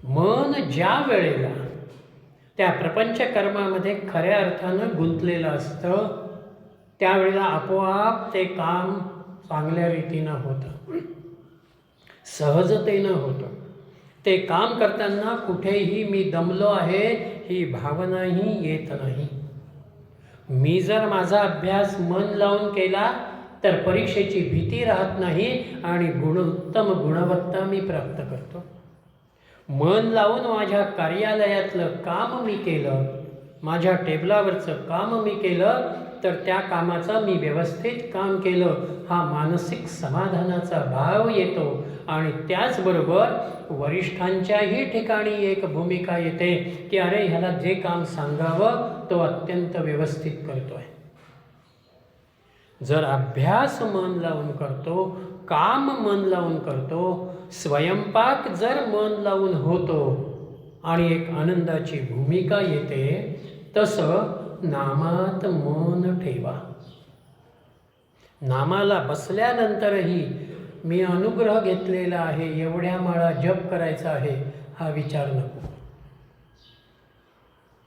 मन ज्या वेळेला त्या प्रपंच कर्मामध्ये खऱ्या अर्थानं गुंतलेलं असतं, त्यावेळेला आपोआप ते काम चांगल्या रीतीनं होतं, सहजतेनं होतं. ते काम करताना कुठेही मी दमलो आहे ही भावनाही येत नाही. मी जर माझा अभ्यास मन लावून केला तर परीक्षेची भीती राहत नाही आणि उत्तम गुणवत्ता मी प्राप्त करतो. मन लावून माझ्या कार्यालयातलं काम मी केलं, माझ्या टेबलावरचं काम मी केलं, तर त्या कामाचं मी व्यवस्थित काम केलं हा मानसिक समाधानाचा भाव येतो. आणि त्याचबरोबर वरिष्ठांच्याही ठिकाणी एक भूमिका येते की अरे ह्याला जे काम सांगावं तो अत्यंत व्यवस्थित करतो आहे. जर अभ्यास मन लावून करतो, काम मन लावून करतो, स्वयंपाक जर मन लावून होतो आणि एक आनंदाची भूमिका येते, तसं नामात मन ठेवा. नामाला बसल्यानंतरही मी अनुग्रह घेतलेला आहे, एवढ्या माळा जप करायचा आहे हा विचार नको.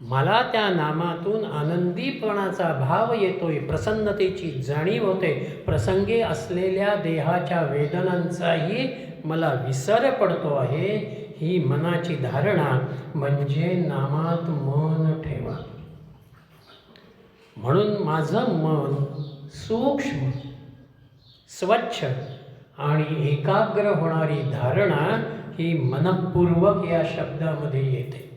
मला त्या नामातून आनंदीपणाचा भाव येतोय, प्रसन्नतेची जाणीव होते, प्रसंगी असलेल्या देहाच्या वेदनांचाही मला विसर पडतो आहे. ही मनाची धारणा म्हणजे नामात मन ठेवा. म्हणून माझं मन सूक्ष्म, स्वच्छ आणि एकाग्र होणारी धारणा ही मनःपूर्वक या शब्दामध्ये येते.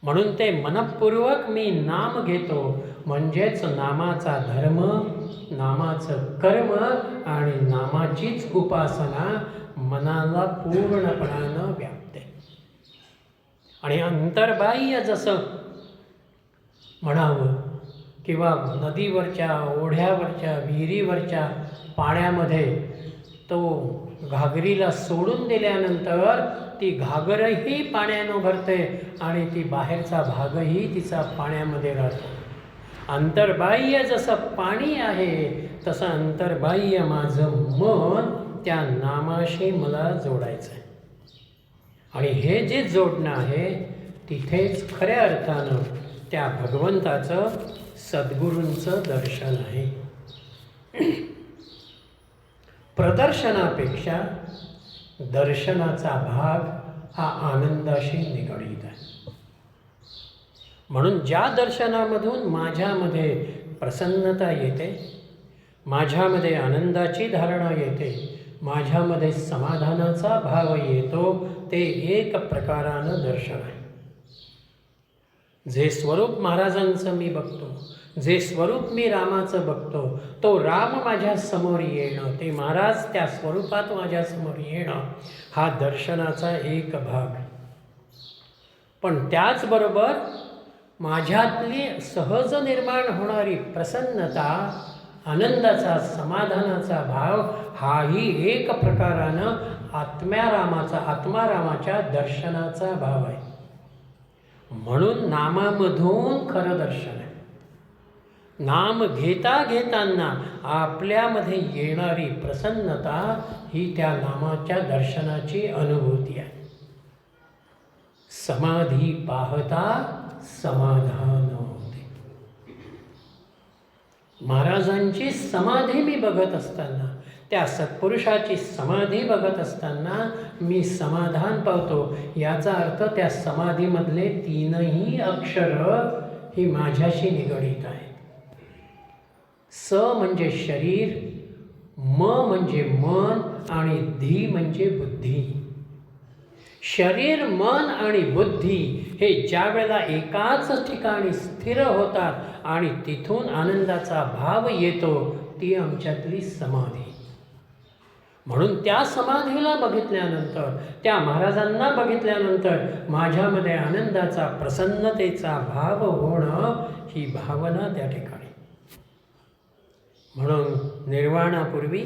म्हणून ते मनःपूर्वक मी नाम घेतो, म्हणजेच नामाचा धर्म, नामाचं कर्म आणि नामाचीच उपासना मनाला पूर्णपणानं व्यापते. आणि अंतर्बाह्य जसं म्हणावं किंवा नदीवरच्या, ओढ्यावरच्या, विहिरीवरच्या पाण्यामध्ये तो घागरीला सोडून दिल्यानंतर ती घागरही पाण्यानं भरते आणि ती बाहेरचा भागही तिचा पाण्यामध्ये राहतो. अंतर्बाह्य जसं पाणी आहे तसं अंतर्बाह्य माझं मन त्या नामाशी मला जोडायचं आहे. आणि हे जे जोडणं आहे तिथेच खऱ्या अर्थानं त्या भगवंताचं, सद्गुरूंचं दर्शन आहे. प्रदर्शनापेक्षा दर्शनाचा भाग हा आनंदाशी निगडीत आहे. म्हणून ज्या दर्शनामधून माझ्यामध्ये प्रसन्नता येते, माझ्यामध्ये आनंदाची धारणा येते, माझ्यामध्ये समाधानाचा भाव येतो, ते एक प्रकारानं दर्शन आहे. जे स्वरूप महाराजांचं मी बघतो, जे स्वरूप मी रामाचं बघतो, तो राम माझ्या समोर येणं, ते महाराज त्या स्वरूपात माझ्या समोर येणं हा दर्शनाचा एक भाग. पण त्याचबरोबर माझ्यातली सहज निर्माण होणारी प्रसन्नता, आनंदाचा, समाधानाचा भाव हाही एक प्रकारानं आत्मारामाच्या दर्शनाचा भाव आहे. म्हणून नामामधून खरं दर्शन आहे. नाम घेता घेताना आपल्यामध्ये येणारी प्रसन्नता ही त्या नामाच्या दर्शनाची अनुभूती आहे. समाधी पाहता समाधान होते. महाराजांची समाधी मी बघत असताना, त्या सत्पुरुषाची समाधी बघत असताना मी समाधान पावतो. याचा अर्थ त्या समाधीमधले तीनही अक्षर ही माझ्याशी निगडीत आहेत. स म्हणजे शरीर, म म्हणजे मन आणि धी म्हणजे बुद्धी. शरीर, मन आणि बुद्धी हे ज्या वेळेला एकाच ठिकाणी स्थिर होतात आणि तिथून आनंदाचा भाव येतो, ती आमच्यातली समाधी. म्हणून त्या समाधीला बघितल्यानंतर, त्या महाराजांना बघितल्यानंतर माझ्यामध्ये आनंदाचा, प्रसन्नतेचा भाव होणं ही भावना त्या ठिकाणी. म्हणून निर्वाणापूर्वी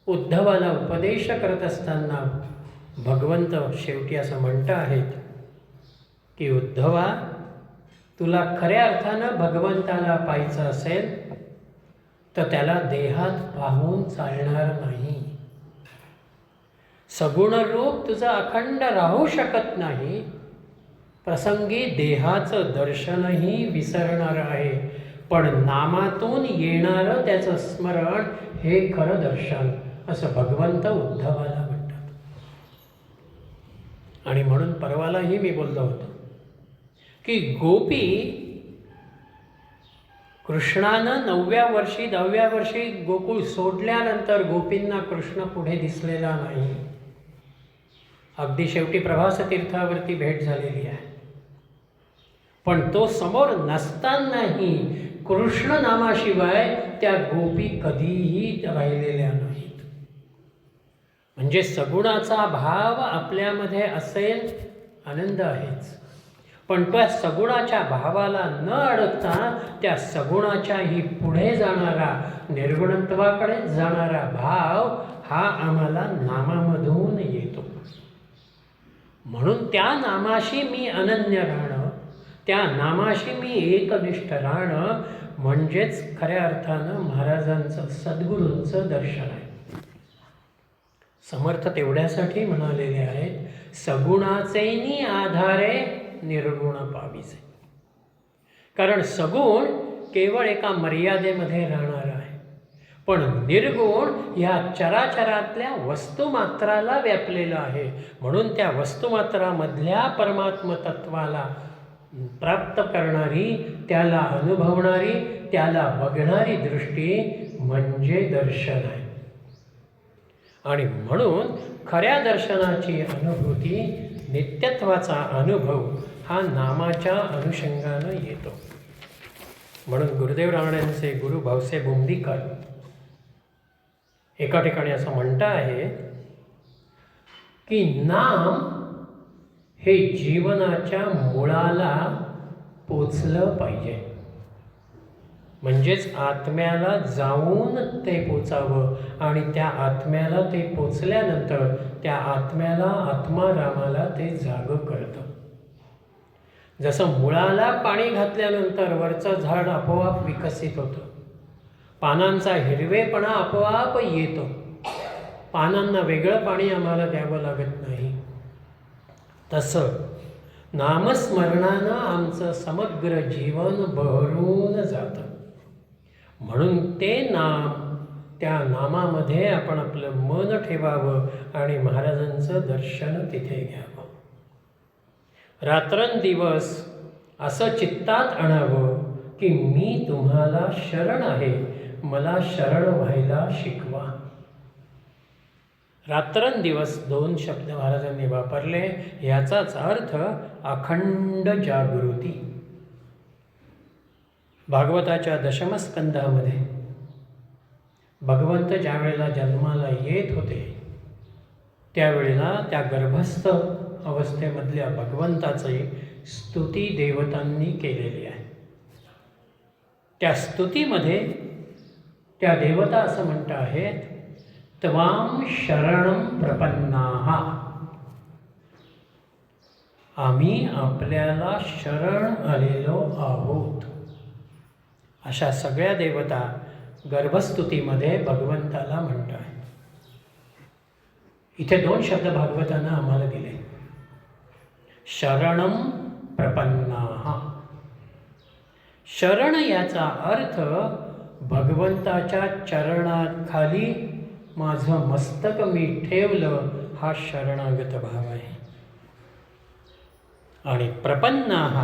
उद्धवाला उपदेश करत असताना भगवंत शेवटी असं म्हणत आहेत की उद्धवा, तुला खऱ्या अर्थानं भगवंताला पाहायचं असेल तर त्याला देहात पाहून चालणार नाही. सगुण रूप तुझं अखंड राहू शकत नाही, प्रसंगी देहाचं दर्शनही विसरणार आहे, पण नामातून येणारं त्याचं स्मरण हे खरं दर्शन, असं भगवंत उद्धवाला म्हणतात. आणि म्हणून परवालाही मी बोललो होतो की गोपी कृष्णानं 9व्या वर्षी 10व्या वर्षी गोकुळ सोडल्यानंतर गोपींना कृष्ण पुढे दिसलेला नाही. अगदी शेवटी प्रभास तीर्थावरती भेट झालेली आहे, पण तो समोर नसतानाही कृष्ण नामाशिवाय त्या गोपी कधीही राहिलेल्या नाहीत. म्हणजे सगुणाचा भाव आपल्यामध्ये असेल, आनंद आहेच, पण त्या सगुणाच्या भावाला न अडकता त्या सगुणाच्याही पुढे जाणारा, निर्गुणत्वाकडे जाणारा भाव हा आम्हाला नामामधून येतो. म्हणून त्या नामाशी मी अनन्य राहणं, त्या नामाशी मी एकनिष्ठ राहणं म्हणजेच खऱ्या अर्थानं महाराजांचं, सद्गुरूंचं दर्शन आहे. समर्थ तेवढ्यासाठी म्हणालेले आहेत, सगुणाचेनी आधारे निर्गुण पाविसे. कारण सगुण केवळ एका मर्यादेमध्ये राहणार आहे, पण निर्गुण ह्या चराचरातल्या वस्तुमात्राला व्यापलेलं आहे. म्हणून त्या वस्तुमात्रामधल्या परमात्म तत्वाला प्राप्त करणारी, त्याला अनुभवणारी, त्याला बघणारी दृष्टी म्हणजे दर्शन आहे. आणि म्हणून खऱ्या दर्शनाची अनुभूती, नित्यत्वाचा अनुभव हा नामाच्या अनुषंगानं येतो. म्हणून गुरुदेव रामानंदचे गुरु भावसे बुंदीकर एका ठिकाणी असं म्हणता आहे की नाम हे जीवनाच्या मुळाला पोचलं पाहिजे. म्हणजेच आत्म्याला जाऊन ते पोचावं, आणि त्या आत्म्याला ते पोचल्यानंतर त्या आत्म्याला, आत्मारामाला ते जागं करतं. जसं मुळाला पाणी घातल्यानंतर वरचं झाड आपोआप विकसित होतं, पानांचा हिरवेपणा आपोआप येतो, पानांना वेगळं पाणी आम्हाला द्यावं लागत नाही. तसं नामस्मरणानं आमचं समग्र जीवन बहरून जातं. म्हणून ते नाम, त्या नामामध्ये आपण आपलं मन ठेवावं आणि महाराजांचं दर्शन तिथे घ्यावं. रात्रंदिवस असं चित्तात आणावं की मी तुम्हाला शरण आहे, मला शरण व्हायला शिकवा. रात्रंदिवस 2 शब्द महाराजांनी वापरले. याचाच अर्थ अखंड जागृती. भागवताच्या दशमस्कंधामध्ये भगवंत ज्या वेळेला जन्माला येत होते, त्यावेळेला त्या गर्भस्थ अवस्थेमधल्या भगवंताची स्तुती देवतांनी केलेली आहे. त्या स्तुतीमध्ये त्या देवता असं म्हणत आहेत, त्वां शरणं प्रपन्नाः, आम्ही आपल्याला शरण आलेलो आहोत. अशा सगळ्या देवता गर्भस्तुतीमध्ये भगवंताला म्हणत आहेत. इथे 2 शब्द भागवतानं आम्हाला दिले, शरणं प्रपन्नाः. शरण याचा अर्थ भगवंताच्या चरणाखाली माझं मस्तक मी ठेवलं, हा शरणागत भाव आहे. आणि प्रपन्नाः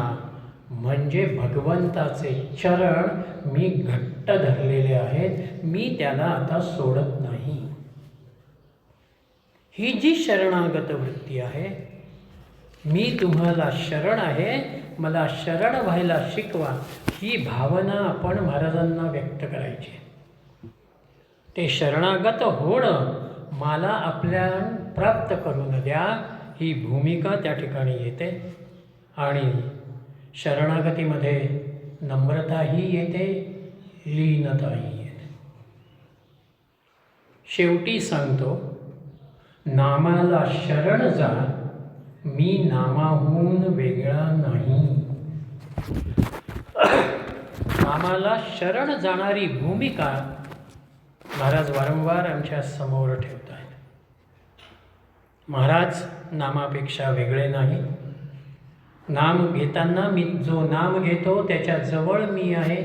म्हणजे भगवंताचे चरण मी घट्ट धरलेले आहेत, मी त्याला आता सोडत नाही. ही जी शरणागत वृत्ती आहे, मी तुम्हाला शरण आहे, मला शरण व्हायला शिकवा, ही भावना आपण महाराजांना व्यक्त करायची. ते शरणागत होणं मला आपल्या प्राप्त करून द्या, ही भूमिका त्या ठिकाणी येते. आणि शरणागतीमध्ये नम्रताही येते, लीनताही येते. शेवटी सांगतो, नामाला शरण जा, मी नामाहून वेगळा नाही. नामाला शरण जाणारी भूमिका महाराज वारंवार आमच्या समोर ठेवत आहेत. महाराज नामापेक्षा वेगळे नाही, नाम घेताना मी जो नाम घेतो त्याच्या जवळ मी आहे,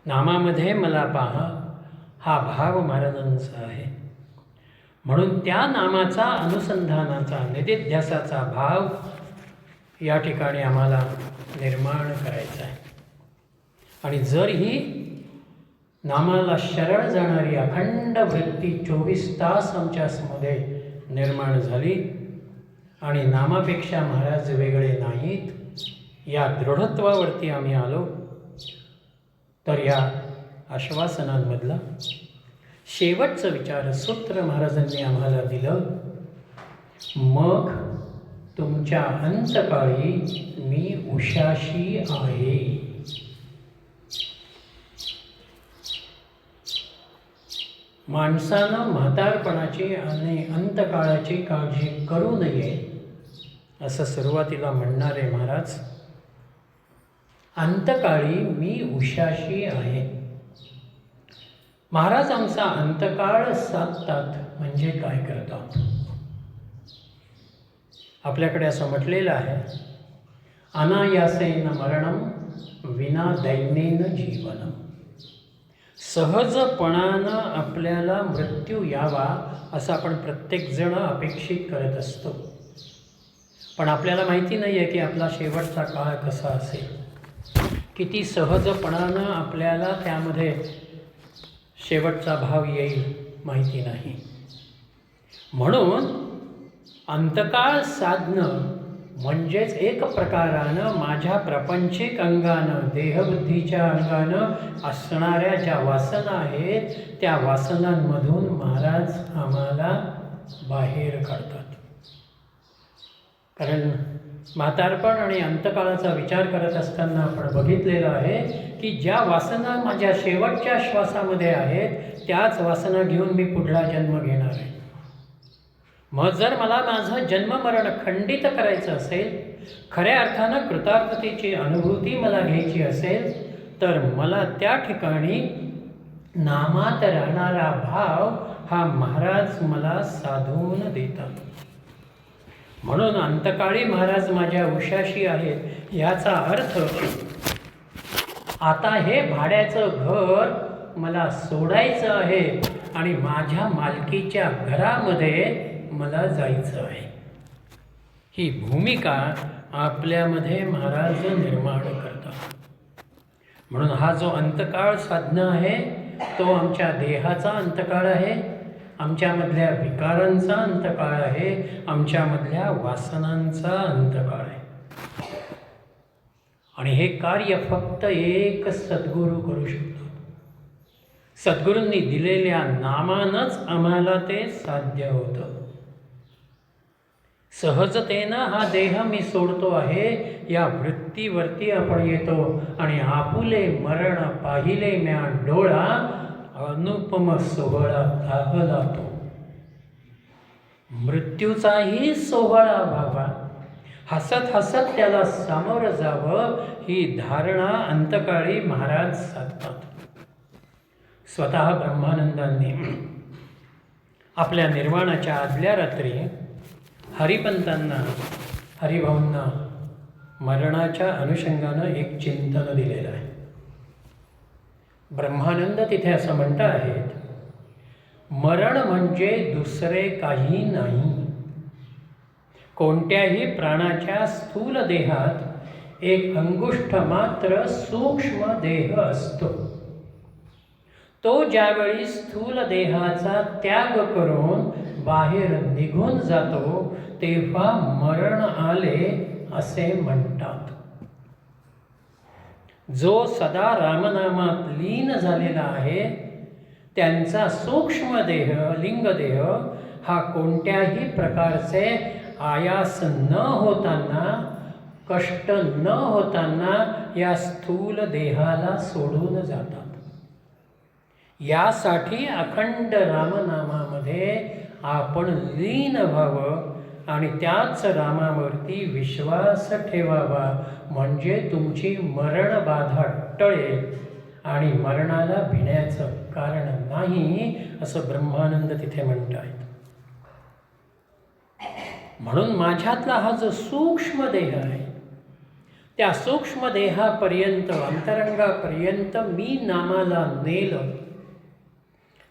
नामामध्ये मला पहा, हा भाव महाराजांचा आहे. म्हणून त्या नामाचा अनुसंधानाचा निधिध्यासाचा भाव या ठिकाणी आम्हाला निर्माण करायचा आहे. आणि जर ही नामाला शरण जाणारी अखंड वृत्ती 24 तास आमच्यामध्ये निर्माण झाली आणि नामापेक्षा महाराज वेगळे नाहीत, या दृढत्वावरती आम्ही आलो, तर या आश्वासनांमधला शेवटचं विचार सूत्र महाराजांनी आम्हाला दिलं. मग तुमच्या अंतकाळी मी उशाशी आहे. माणसानं म्हातारपणाची आणि अंतकाळाची काळजी करू नये असं सुरुवातीला म्हणणारे महाराज, अंतकाळी मी उशाशी आहे. महाराज आमचा अंतकाळ साधतात म्हणजे काय करतात? आपल्याकडे असं म्हटलेलं आहे, अनायासेन मरणम विना दैन्येन जीवनम. सहजपणानं आपल्याला मृत्यू यावा असं आपण प्रत्येकजण अपेक्षित करत असतो, पण आपल्याला माहिती नाही आहे की आपला शेवटचा काळ कसा असेल. किती सहजपणानं आपल्याला त्यामध्ये शेवटचा भाव येईल माहिती नाही. म्हणून अंतकाळ साधणं म्हणजेच एक प्रकारानं माझ्या प्रापंचिक अंगानं, देहबुद्धीच्या अंगानं असणाऱ्या ज्या वासना आहेत त्या वासनांमधून महाराज आम्हाला बाहेर काढतात. कारण म्हातारपण आणि अंतकाळाचा विचार करत असताना आपण बघितलेलं आहे की ज्या वासना माझ्या शेवटच्या श्वासामध्ये आहेत त्याच वासना घेऊन मी पुढला जन्म घेणार आहे. मग जर मला माझं जन्ममरण खंडित करायचं असेल, खऱ्या अर्थानं कृतार्थतेची अनुभूती मला घ्यायची असेल, तर मला त्या ठिकाणी नामात राहणारा भाव हा महाराज मला साधून देतात. म्हणून अंतकाळी महाराज माझ्या उशाशी आहेत याचा अर्थ आता हे भाड्याचं घर मला सोडायचं आहे आणि माझ्या मालकीच्या घरामध्ये मला जायचं आहे. ही भूमिका आपल्यामध्ये महाराज निर्माण करतात. म्हणून हा जो अंतकाळ साधना आहे तो आमच्या देहाचा अंतकाळ आहे, आमच्यामधल्या विकारांचा अंतकाळ आहे, आमच्यामधल्या वासनांचा अंतकाळ आहे. आणि हे कार्य फक्त एक सद्गुरू करू शकतो. सद्गुरूंनी दिलेल्या नामानंच आम्हाला ते साध्य होतं. सहजतेनं हा देह मी सोडतो आहे या वृत्तीवरती आपण येतो आणि आपुले मरण पाहिले म्या डोळा अनुपम सोहळा दाखला तो. मृत्यूचाही सोहळा व्हावा, हसत हसत त्याला सामोरं जावं, ही धारणा अंतकाळी महाराज साधतात. स्वतः ब्रह्मानंदांनी आपल्या निर्वाणाच्या आदल्या रात्री हरिपंतांना, हरिभाऊंना मरणाच्या अनुषंगानं एक चिंतन दिलेलं आहे. ब्रह्मानंद तिथे असं म्हणत आहेत, मरण म्हणजे दुसरे काही नाही. कोणत्याही प्राणाच्या स्थूल देहात एक अंगुष्ठ मात्र सूक्ष्म देह असतो. तो ज्यावेळी स्थूल देहाचा त्याग करून बाहेर निघून जातो तेव्हा मरण आले असे म्हणतात. जो सदा रामनामात लीन झालेला आहे त्यांचा सूक्ष्म देह, लिंगदेह हा कोणत्याही प्रकारचे आयास न होताना, कष्ट न होताना या स्थूल देहाला सोडून जातात. यासाठी अखंड रामनामामध्ये आपण लीन व्हावं आणि त्याच रामावरती विश्वास ठेवावा, म्हणजे तुमची मरणबाधा टळेल आणि मरणाला भिण्याचं कारण नाही असं ब्रह्मानंद तिथे म्हणत आहेत. म्हणून माझ्यातला हा जो सूक्ष्म देह आहे, त्या सूक्ष्म देहापर्यंत, अंतरंगापर्यंत मी नामाला नेलं,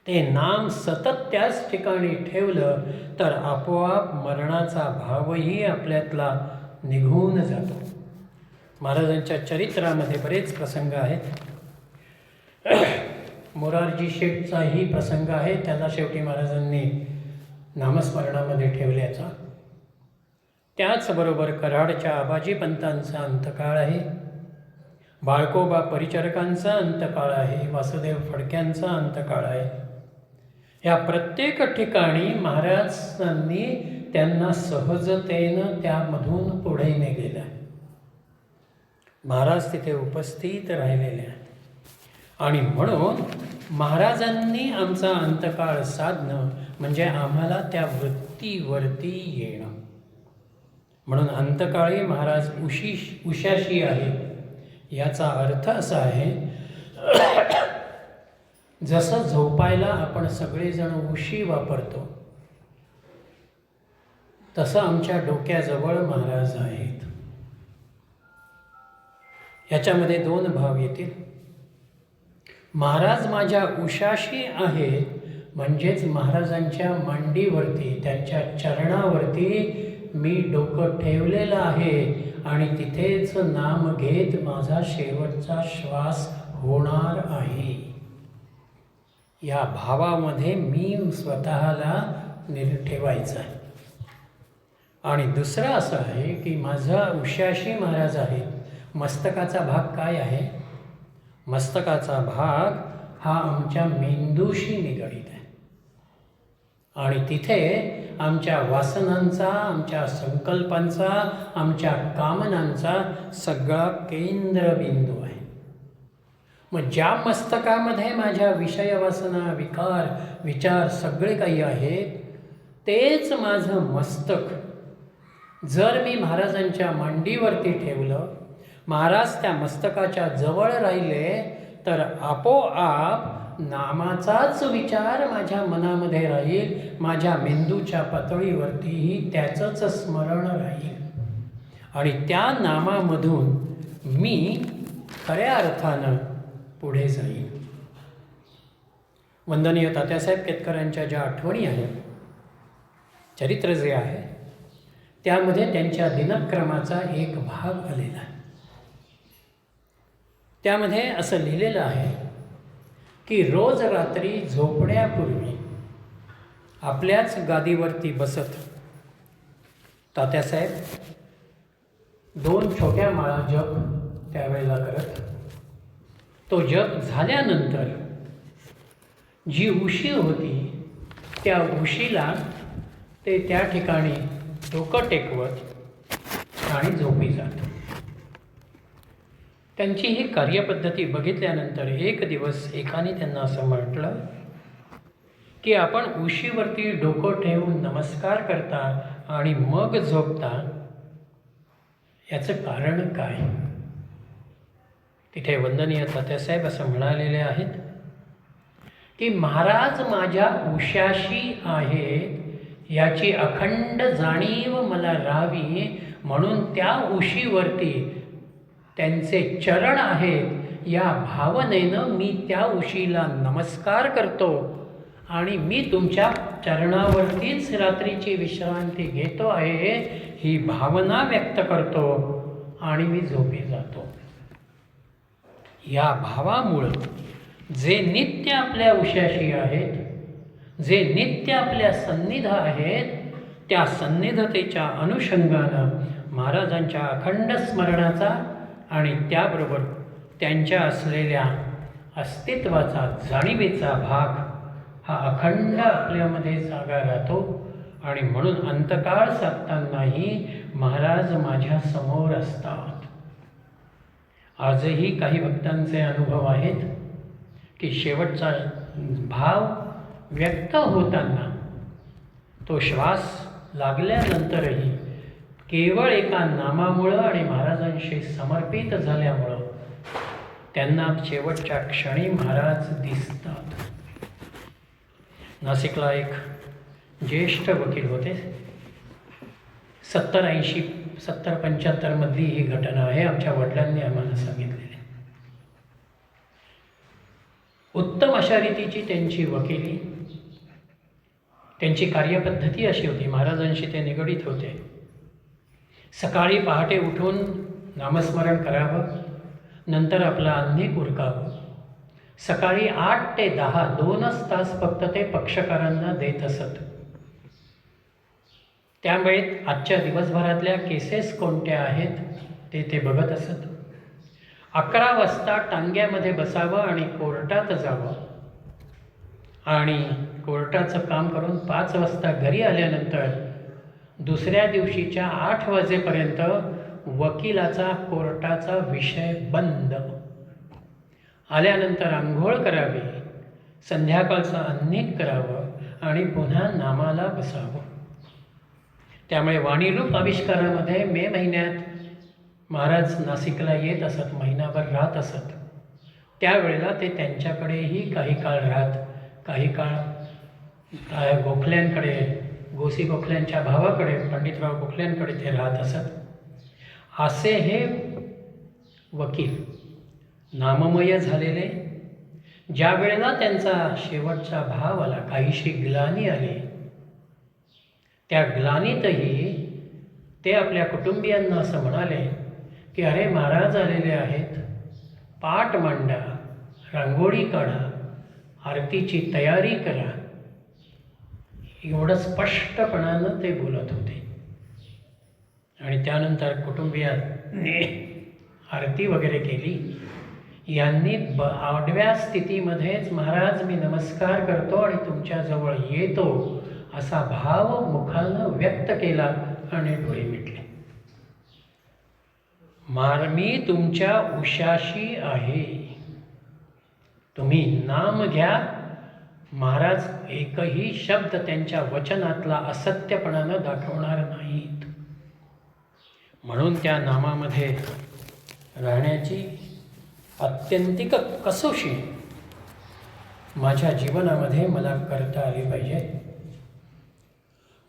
ते नाम सतत त्याच ठिकाणी ठेवलं, तर आपोआप मरणाचा भावही आपल्यातला निघून जातो. महाराजांच्या चरित्रामध्ये बरेच प्रसंग आहेत. मोरारजी शेठचाही प्रसंग आहे, त्याला शेवटी महाराजांनी नामस्मरणामध्ये ठेवल्याचा. त्याचबरोबर कराडच्या आबाजी पंतांचा अंतकाळ आहे, बाळकोबा परिचारकांचा अंतकाळ आहे, वासुदेव फडक्यांचा अंतकाळ आहे. या प्रत्येक ठिकाणी महाराजांनी त्यांना सहजतेनं त्यामधून पुढे नेलेलं आहे. महाराज तिथे उपस्थित राहिलेले आहेत आणि म्हणून महाराजांनी आमचा अंतकाळ साधणं म्हणजे आम्हाला त्या वृत्तीवरती येणं. म्हणून अंतकाळी महाराज उशाशी आहे. याचा अर्थ असा आहे, जसं झोपायला आपण सगळेजण उशी वापरतो, तसं आमच्या डोक्याजवळ महाराज आहेत. याच्यामध्ये दोन भाव येतील. महाराज माझ्या उशाशी आहेत म्हणजेच महाराजांच्या मांडीवरती, त्यांच्या चरणावरती मी डोकं ठेवलेलं आहे आणि तिथेच नाम घेत माझा शेवटचा श्वास होणार आहे. या भावामध्ये मी स्वतःला ठेवायचं आहे. आणि दुसरं असं आहे की माझा उशाशी महाराज आहेत. मस्तकाचा भाग काय आहे? मस्तकाचा भाग हा आमच्या मेंदूशी निगडीत आहे आणि तिथे आमच्या वासनांचा, आमच्या संकल्पांचा, आमच्या कामनांचा सगळा केंद्रबिंदू आहे. मग ज्या मस्तकामध्ये माझ्या विषयवासना, विकार, विचार सगळे काही आहेत, तेच माझं मस्तक जर मी महाराजांच्या मांडीवरती ठेवलं, महाराज त्या मस्तकाच्या जवळ राहिले, तर आपोआप नामाचाच विचार माझ्या मनामध्ये राहील, माझ्या मेंदूच्या पातळीवरतीही त्याचंच स्मरण राहील आणि त्या नामामधून मी खऱ्या अर्थानं पुढे जाईल. वंदनीय तात्यासाहेब केतकरांच्या ज्या आठवणी आहेत, चरित्र जे आहे, त्यामध्ये त्यांच्या दिनक्रमाचा एक भाग आलेला आहे. त्यामध्ये असं लिहिलेलं आहे की रोज रात्री झोपण्यापूर्वी आपल्याच गादीवरती बसत तात्यासाहेब 2 छोट्या माळा जप त्यावेळेला करत. तो जप झाल्यानंतर जी उशी होती त्या उशीला ते त्या ठिकाणी डोकं टेकवत आणि झोपी जात. त्यांची ही कार्यपद्धती बघितल्यानंतर एक दिवस एकाने त्यांना असं म्हटलं की आपण उशीवरती डोकं ठेवून नमस्कार करता आणि मग झोपता, याचं कारण काय? तिथे वंदनीय तात्यासाहेब असं म्हणालेले आहेत की महाराज माझ्या उशाशी आहेत याची अखंड जाणीव मला राहावी म्हणून त्या उशीवरती त्यांचे चरण आहेत या भावनेनं मी त्या उशीला नमस्कार करतो आणि मी तुमच्या चरणावरतीच रात्रीची विश्रांती घेतो आहे ही भावना व्यक्त करतो आणि मी झोपी जातो. या भावामुळं जे नित्य आपल्या उशाशी आहेत, जे नित्य आपल्या सन्निध आहेत, त्या सन्निधतेच्या अनुषंगानं महाराजांच्या अखंड स्मरणाचा आणि त्याबरोबर त्यांच्या असलेल्या अस्तित्वाचा, जाणीवेचा भाग हा अखंड आपल्यामध्ये जागा राहतो आणि म्हणून अंतकाळ साधतानाही महाराज माझ्या समोर असतात. आजही काही भक्तांचे अनुभव आहेत की शेवटचा भाव व्यक्त होताना तो श्वास लागल्यानंतरही केवळ एका नामामुळं आणि महाराजांशी समर्पित झाल्यामुळं त्यांना शेवटच्या क्षणी महाराज दिसतात. नाशिकला एक ज्येष्ठ वकील होते, 70-80 70-75 ही घटना आहे. आमच्या वडिलांनी आम्हाला सांगितलेली. उत्तम अशा रीतीची त्यांची वकिली, त्यांची कार्यपद्धती अशी होती. महाराजांशी ते निगडीत होते. सकाळी पहाटे उठून नामस्मरण करावं, नंतर आपलं अन्निक उरकावं. सकाळी 8 ते 10 2च तास फक्त ते पक्षकारांना देत असत. त्यामुळे आजच्या दिवसभरातल्या केसेस कोणत्या आहेत ते बघत असत. 11 वाजता टांग्यामध्ये बसावं आणि कोर्टात जावं आणि कोर्टाचं काम करून 5 वाजता घरी आल्यानंतर दुसऱ्या दिवशीच्या 8 वाजेपर्यंत वकिलाचा कोर्टाचा विषय बंद. आल्यानंतर आंघोळ करावी, संध्याकाळचं अन्निक करावं आणि पुन्हा नामाला बसावं. त्यामुळे वाणीरूप आविष्कारामध्ये मे महिन्यात महाराज नाशिकला येत असत, महिनाभर राहत असत. त्यावेळेला ते त्यांच्याकडेही काही काळ राहत, काही काळ गोखल्यांकडे, गोसी गोखल्यांच्या भावाकडे, पंडितराव गोखल्यांकडे ते राहत असत. असे हे वकील नाममय झालेले. ज्या वेळेला त्यांचा शेवटचा भाव आला, काहीशी ग्लानी आली, त्या ग्लानीतही ते आपल्या कुटुंबियांना असं म्हणाले की अरे महाराज आलेले आहेत, पाट मांडा, रांगोळी काढा, आरतीची तयारी करा. एवढं स्पष्टपणानं ते बोलत होते. आणि त्यानंतर कुटुंबियांनी आरती वगैरे केली. यांनी आडव्या स्थितीमध्येच महाराज मी नमस्कार करतो आणि तुमच्याजवळ येतो असा भाव मुखानं व्यक्त केला आणि डोळे मिटले. मी तुमच्या उशाशी आहे, तुम्ही नाम घ्या. महाराज एकही शब्द त्यांच्या वचनातला असत्यपणानं दाखवणार नाहीत. म्हणून त्या नामामध्ये राहण्याची आत्यंतिक कसोशी माझ्या जीवनामध्ये मला करता आली पाहिजे.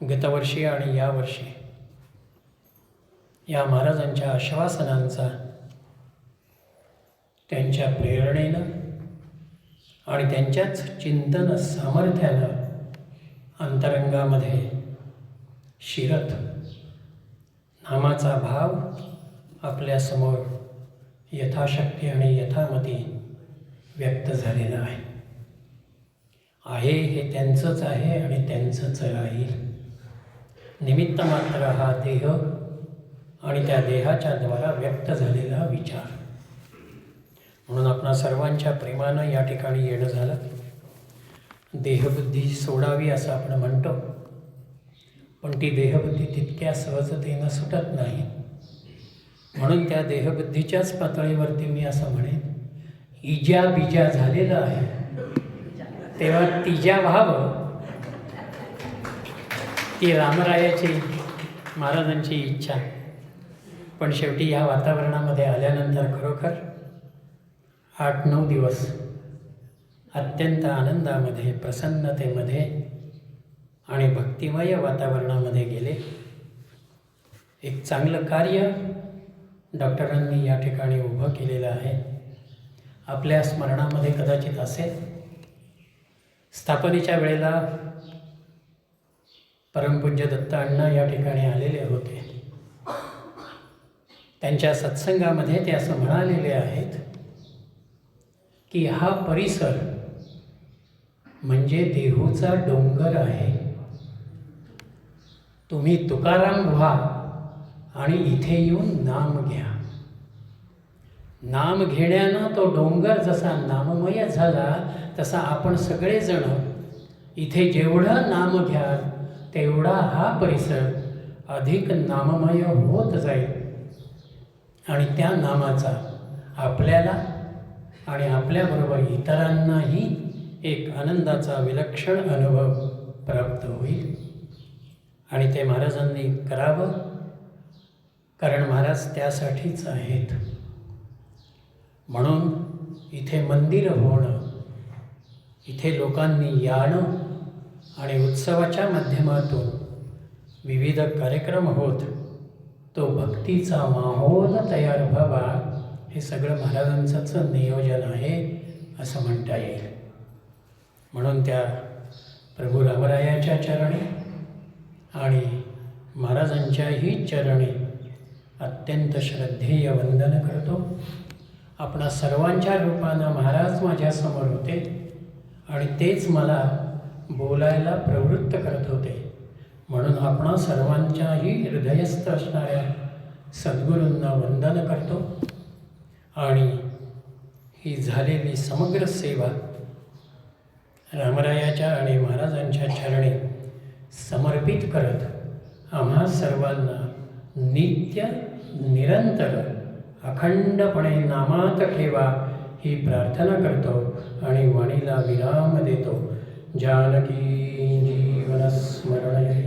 गतवर्षी आणि यावर्षी या महाराजांच्या आश्वासनांचा, त्यांच्या प्रेरणेनं आणि त्यांच्याच चिंतन सामर्थ्यानं अंतरंगामध्ये शिरत नामाचा भाव आपल्यासमोर यथाशक्ती आणि यथामती व्यक्त झालेला आहे. हे त्यांचंच आहे आणि त्यांचंच राहील. निमित्त मात्र हा देह आणि त्या देहाच्या द्वारा व्यक्त झालेला विचार. म्हणून आपणा सर्वांच्या प्रेमानं या ठिकाणी येणं झालं. देहबुद्धी सोडावी असं आपण म्हणतो, पण ती देहबुद्धी तितक्या सहजतेनं सुटत नाही. म्हणून त्या देहबुद्धीच्याच पातळीवरती मी असं म्हणेन, इजा बिजा झालेलं आहे तेव्हा तिजा व्हावं, ती रामरायाची, महाराजांची इच्छा. पण शेवटी ह्या वातावरणामध्ये आल्यानंतर खरोखर 8-9 दिवस अत्यंत आनंदामध्ये, प्रसन्नतेमध्ये आणि भक्तिमय वातावरणामध्ये गेले. एक चांगलं कार्य डॉक्टरांनी या ठिकाणी उभं केलेलं आहे. आपल्या स्मरणामध्ये कदाचित असेल, स्थापनेच्या वेळेला परमपूज्य दत्त अण्णा या ठिकाणी आलेले होते. त्यांच्या सत्संगामध्ये ते असं म्हणालेले आहेत की हा परिसर म्हणजे देहूचा डोंगर आहे. तुम्ही तुकाराम व्हा आणि इथे येऊन नाम घ्या. नाम घेण्यानं तो डोंगर जसा नाममय झाला, तसा आपण सगळेजण इथे जेवढं नाम घ्याल तेवढा हा परिसर अधिक नाममय होत जाईल आणि त्या नामाचा आपल्याला आणि आपल्याबरोबर इतरांनाही एक आनंदाचा विलक्षण अनुभव प्राप्त होईल. आणि ते महाराजांनी करावं, कारण महाराज त्यासाठीच आहेत. म्हणून इथे मंदिर होणं, इथे लोकांनी याणं आणि उत्सवाच्या माध्यमातून विविध कार्यक्रम होत, तो भक्तीचा माहोल तयार व्हावा, हे सगळं महाराजांचंच नियोजन आहे असं म्हणता येईल. म्हणून त्या प्रभू रामरायाच्या चरणी आणि महाराजांच्याही चरणी अत्यंत श्रद्धेय वंदन करतो. आपणा सर्वांच्या रूपानं महाराज माझ्यासमोर होते आणि तेच मला बोलायला प्रवृत्त करत होते. म्हणून आपणा सर्वांच्याही हृदयस्थ असणाऱ्या सद्गुरूंना वंदन करतो आणि ही झालेली समग्र सेवा रामरायाच्या आणि महाराजांच्या चरणी समर्पित करत आम्हा सर्वांना नित्य निरंतर अखंडपणे नामात ठेवा ही प्रार्थना करतो आणि वाणीला विराम देतो. जानकी जीवन स्मरण